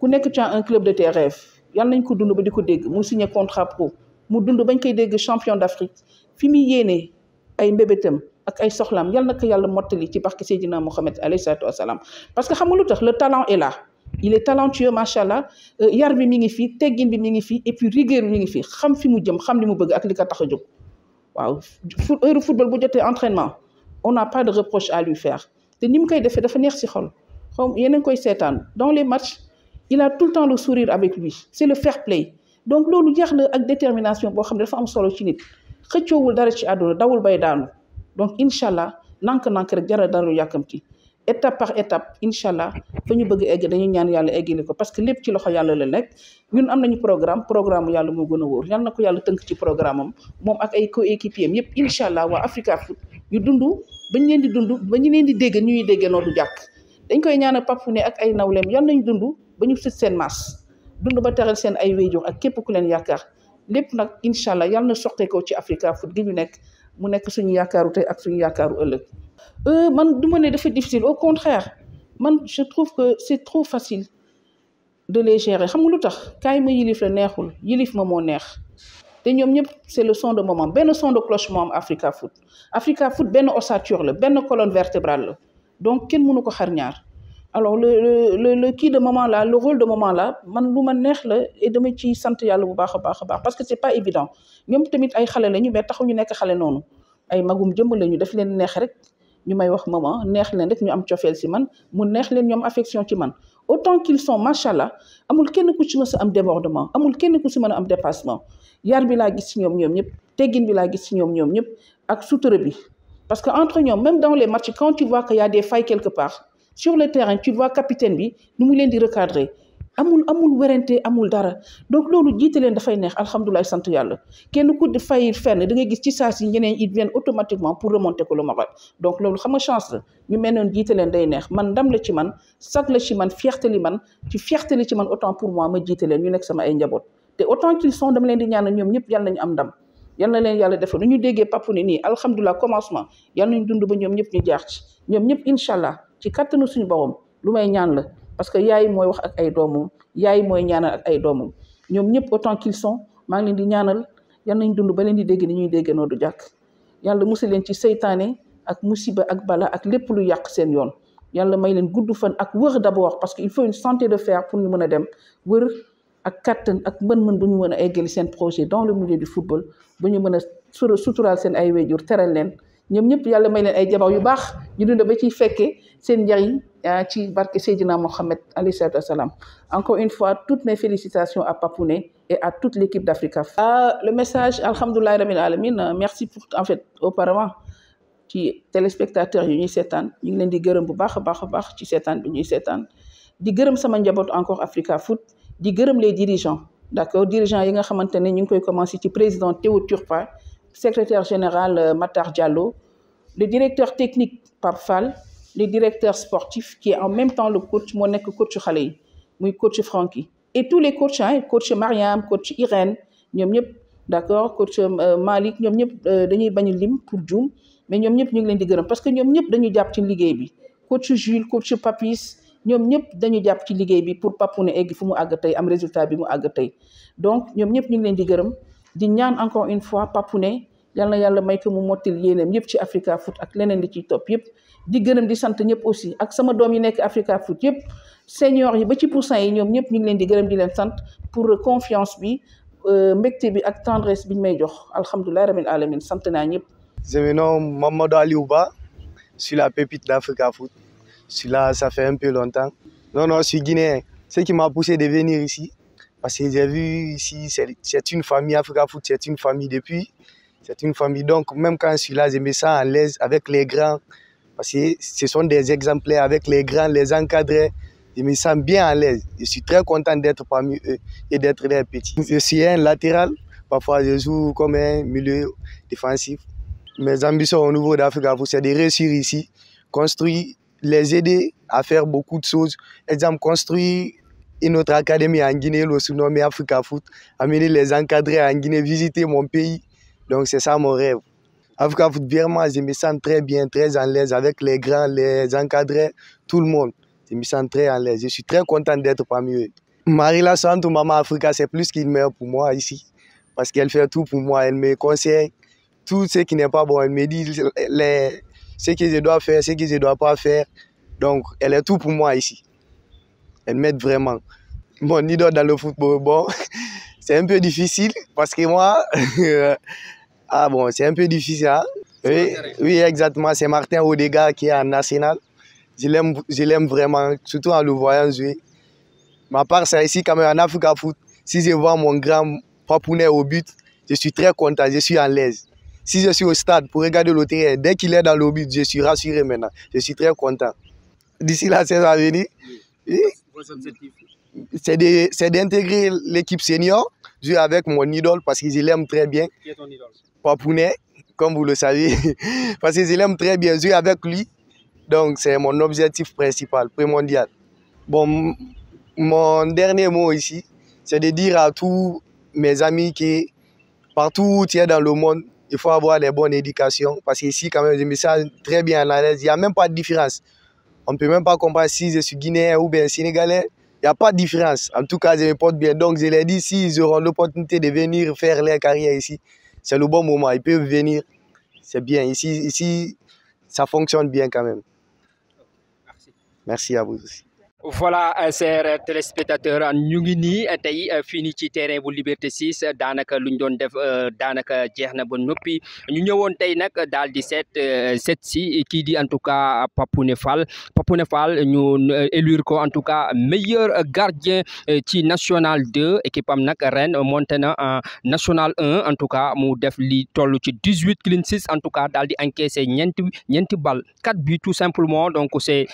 ku nekk ci un club de tes rêves yàlla nañ ko dund ba di ko dégg mu signé contrat pro mu dund bañ koy dégg champion d'Afrique fi muy yéene ay mbébétam ak ay soxlaam yàlla na ko yàlla mottali ci barke Seydina Mohamed alayhi salaatu wasalaam parce que xam nga lu tax le talent est là il est talentueux macha allah yar bi mi ngi fi teggin bi mi ngi fi et puis rigueur bi mi ngi fi xam fi mu jëm xam li mu bëgg ak li ko tax a jóg waaw heure football bu jotee entraînement on n'a pas de reproche à lui faire te ni mu koy defee dafa neex ci xol xaw yeneen koy seetaan dans les matchs il a tout le temps le sourire avec lui c'est le fair play donc loolu jeex la ak détermination boo xam ne dafa am solo ci nit xëccoowul dara ci àdduna dawul bay daanu donc incha allah nank rek jara dara yàkkamti étape par étape incha allah fa ñu bëgg egg dañuy ñaan yàlla eggili ko parce que lépp ci loxo yàlla la nekk ñun am nañu programme yàlla moo gën a wóor yal na ko yàlla tënk ci programme am moom ak ay coéquipiers am yëpp incha allah waa Africa Foot ñu dund bañ leen di dund ba ñu leen di dégg ñuy déggee noo du jàkk dañ koy ñaanal Pape Founé ak ay nawleem yal nañ dund ba ñu sët seen maas dund ba teral seen ay wéyjur ak képp ku leen yaakaar lépp nag incha allah yal na soqeekoo ci Africa Foot gi ñu nekk mu nekk suñu yaakaaru tey ak suñu yaakaaru ëllëg man du ma ne dafa difficile au contraire man je trouve que c'est trop facile de les gérer xam nga lu tax kaay ma yilif la neexul yilif ma moo neex te ñoom ñëpp c'est le son de moment benn son de cloche moo am Africa Foot benn ossature la benn colonne vertébrale la donc kenn mënu ko xar ñaar alors le kii de moment là le rôle de moment là man lu ma neex la et dama ci sant yàlla bu baax a baax parce que c'est pas évident ñoom tamit ay xale lañu mais taxu ñu nekk xale noonu ay magum jëmb lañu daf leen neex rek ñu may wax maman neex leen rek ñu am cofeel ci man mu neex leen ñu am affection ci man autant qu'ils sont machallah amul kenn ku ci mës a am débordement amul kenn ku ci mën a am dépassement yar bi laa gis ci ñoom ñëpp teggin bi laa gis ci ñoom ñëpp ak sutura bi parce que entre ñoom même dans les matchs quand tu vois qu'il y a des failles quelque part sur le terrain tu vois capitaine bi nu mu leen di recadrer amul werante amul dara donc loolu jiite leen dafay neex alhamdulilah sant yàlla kenn ku di fay fenn da ngay gis ci saa si ñeneen ils viennent automatiquement pour remonter ko le moral donc loolu xam nga chance la ñu mel noonu jiite leen day neex man ndam la ci man sag la ci man fierté li ci man autant pour moi ma jiite leen ñu nekk sama ay njaboot te autant qu'ils sont dama leen di ñaanal ñoom ñëpp yàlla nañu am ndam yal na leen yàlla defal nu ñu déggee Pape Founé nii alhamdulilah commencement yal nañu dund ba ñoom ñëpp ñu jaar ci ñoom ñëpp incha allah ci kattanu suñu borom lu may ñaan la parce que yaay mooy wax ak ay doomam yaay mooy ñaanal ak ay doomam ñoom ñëpp autant qu'ils sont maa ngi leen di ñaanal yal nañ dund ba leen di dégg ni ñuy dégg noo du jàkk yàlla musal leen ci seytaane ak musiba ak bala ak lépp lu yàq seen yoon yàlla may leen gudd fan ak wër d'abord parce que il faut une santé de fer pour ñu mën a dem wër ak kattan ak mën-mën bu ñu mën a eggali seen projet dans le milieu du football ba ñu mën a suturaal seen ay wéjur teral leen ñoom ñëpp yàlla may leen ay jabar yu baax ñu dund ba ciy fekkee seen njariñ ci barke Seydina Mohamed alayhi salatu wassalam. Encore une fois, toutes mes félicitations à Pape Founé et à toute l'équipe d'Africa. Le message, alhamdoulilah rabbil alamin, merci pour en fait auparavant ci téléspectateurs yi ñuy seetaan ñu ngi leen di gërëm bu baax a baax ci seetaan bi ñuy seetaan di gërëm sama njaboot encore Africa Foot di gërëm les dirigeants d'accord dirigeants yi nga xamante ne ñu ngi koy commencer ci président Théo Turpin secrétaire général Matar Diallo le directeur technique Pape Fall le directeur sportif qui est en même temps le coach moo nekk coach xale yi muy coach Francky et tous les coachs coach Mariam coach Irène ñoom ñëpp d'accord coach Malick ñoom ñëpp dañuy bañ a lim pour juum mais ñoom ñëpp ñu ngi leen di gërëm parce que ñoom ñëpp dañu jàpp ci liggéey bi coach Jules coach Papis ñoom ñëpp dañu jàpp ci liggéey bi pour Pape Founé egg fu mu àgg tey am résultat bi mu àgg tey donc ñoom ñëpp ñu ngi leen di gërëm di ñaan encore une fois Pape Founé yal na yàlla may ko mu mottil yéeneem yëpp ci Africa Foot ak leneen li ciy topp yëpp di gërëm di sant ñëpp aussi ak sama doom yi nekk Africa Foot yëpp senior yi ba ci pourcent yi ñoom ñëpp ñu ngi leen di gërëm di leen sant pour confiance bi mbégte bi ak tendresse bi ñu may jox alhamdulilah rabbil alamin sant naa ñëpp. Je me nomme Mamadou Aliouba, je suis la pépite d'Africa Foot. Je suis là, ça fait un peu longtemps. Non, je suis guinéen. Ce qui m'a poussé de venir ici, Parce que j'ai vu ici, c'est une famille, Africa Foot, c'est une famille depuis. C'est une famille. Donc, même quand je suis là, je me sens à l'aise avec les grands. Parce que ce sont des exemplaires avec les grands, les encadrés. Je me sens bien à l'aise. Je suis très content d'être parmi eux et d'être des petits. Je suis un latéral. Parfois, je joue comme un milieu défensif. Mes ambitions au niveau d'Africa Foot, c'est de réussir ici, construire, les aider à faire beaucoup de choses. Exemple, construire une autre académie en Guinée, le sous-nommé Africa Foot, amener les encadrés en Guinée, visiter mon pays. Donc, c'est ça mon rêve. Africa Foot, vraiment, je me sens très bien, très à l'aise avec les grands, les encadrés, tout le monde. Je me sens très à l'aise. Je suis très content d'être parmi eux. Ma relation entre Maman Africa, c'est plus qu'une mère pour moi ici. Parce qu'elle fait tout pour moi. Elle me conseille tout ce qui n'est pas bon. Elle me dit ce que je dois faire, ce que je ne dois pas faire. Donc, elle est tout pour moi ici. Elle m'aide vraiment. Mon idole dans le football, bon, c'est un peu difficile parce que moi, c'est un peu difficile. Hein? Oui, exactement. C'est Martin Odegaard qui est en national. Je l'aime vraiment, surtout en le voyant jouer. Mais à part ça, ici, quand même, en Africa Foot, si je vois mon grand Papounet au but, je suis très content, je suis à l'aise. Si je suis au stade pour regarder le terrain, dès qu'il est dans le but, je suis rassuré maintenant. Je suis très content. D'ici la saison à venir, c'est d'intégrer l'équipe senior, jouer avec mon idole parce que je l'aime très bien. Qui est ton idole? Papounet, comme vous le savez, parce que je l'aime très bien, jouer avec lui. Donc, c'est mon objectif principal, primordial. Bon, mon dernier mot ici, c'est de dire à tous mes amis que partout où tu es dans le monde, il faut avoir les bonnes éducations. Parce qu'ici, quand même, je me sens très bien à l'aise. Il n'y a même pas de différence. On ne peut même pas comprendre si je suis guinéen ou bien sénégalais. Il n'y a pas de différence. En tout cas, je me porte bien. Donc, je leur dis, s'ils auront l'opportunité de venir faire leur carrière ici, c'est le bon moment. Ils peuvent venir. C'est bien. Ici, ça fonctionne bien quand même. Merci à vous aussi. Voilà, chers téléspectateurs, ñu ngi nii tey fii nii ci terrain bu Liberté 6 daanaka luñ doon def daanaka jeex na ba noppi ñu ñëwoon tey nag daal di seet si kii di en tout cas Papounet Fall ñu élire ko en tout cas meilleur gardien ci national 2 équipe am nag ren monté na en national 1 en tout cas mu def li toll ci 18 clean sheets en tout cas daal di encaissé ñeenti bal 4 buts tout simplement. Donc c'est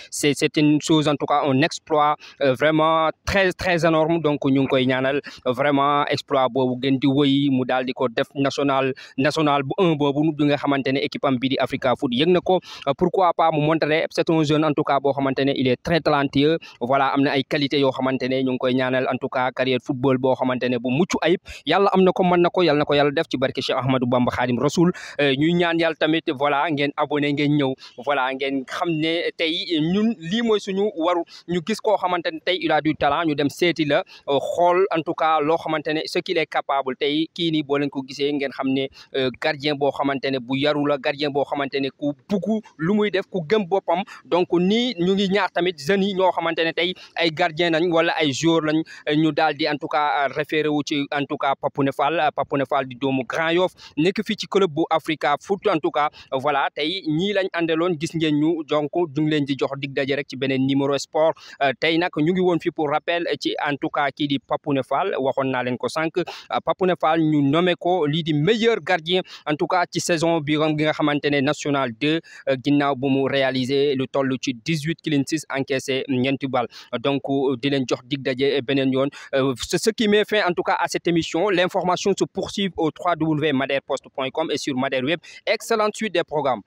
une chose en tout cas un exploit vraiment très énorme. Donc ñu ngi koy ñaanal vraiment exploit boobu gën di wëy mu daal di ko def national bu 1 boobu bi nga xamante ne équipe am bi di Africa Foot yëg na ko. Pourquoi pas mu montrer c'est un jeune en tout cas boo xamante ne il est très talentueux. Voilà, am na ay qualité yoo xamante ne ñu ngi koy ñaanal en tout cas carrière football boo xamante ne bu mucc ayib yàlla am na ko mën na ko yàlla na ko yàlla def ci barke Cheikh Ahmadou Bamba Khadim Rasoul. ñuy ñaan yàlla tamit voilà ngeen abonné ngeen ñëw voilà ngeen xam ne tey ñun lii mooy suñu waru ñu gis koo xamante ne tey il a du talent ñu dem seeti la xool en tout cas loo xamante ne ce qu'il est capable tey kii nii boo leen ko gisee ngeen xam ne gardien boo xamante ne bu yaru la gardien boo xamante ne ku bugg lu muy def ku gëm boppam. Donc nii ñu ngi ñaar tamit jeunes yi ñoo xamante ne tey ay gardien nañ wala ay joueur lañ ñu daal di en tout cas référé wu ci en tout cas Papounet Fall di doomu Grand Yoff nekk fii ci club bu Africa Foot en tout cas voilà tey ñii lañ àndaloon gis ngeen ñu donc ñu ngi leen di jox dig daje rek ci beneen numéro sport. Tey nag ñu ngi woon fi pour rappel ci en tout cas kii di Papounet Fall waxoon naa leen ko sànq Papounet Fall ñu nommé ko lii di meilleur gardien en tout cas ci saison bi nga xamante ne national 2 ginnaaw bu mu réalisé lu toll ci 18 clean sheets encaissé ñeenti bal. Donc di leen jox dig daje beneen yoon. C'est ce qui met fin en tout cas à cette émission. L'information se poursuit au www.maderpost.com et sur Madère Web. Excellente suite des programmes.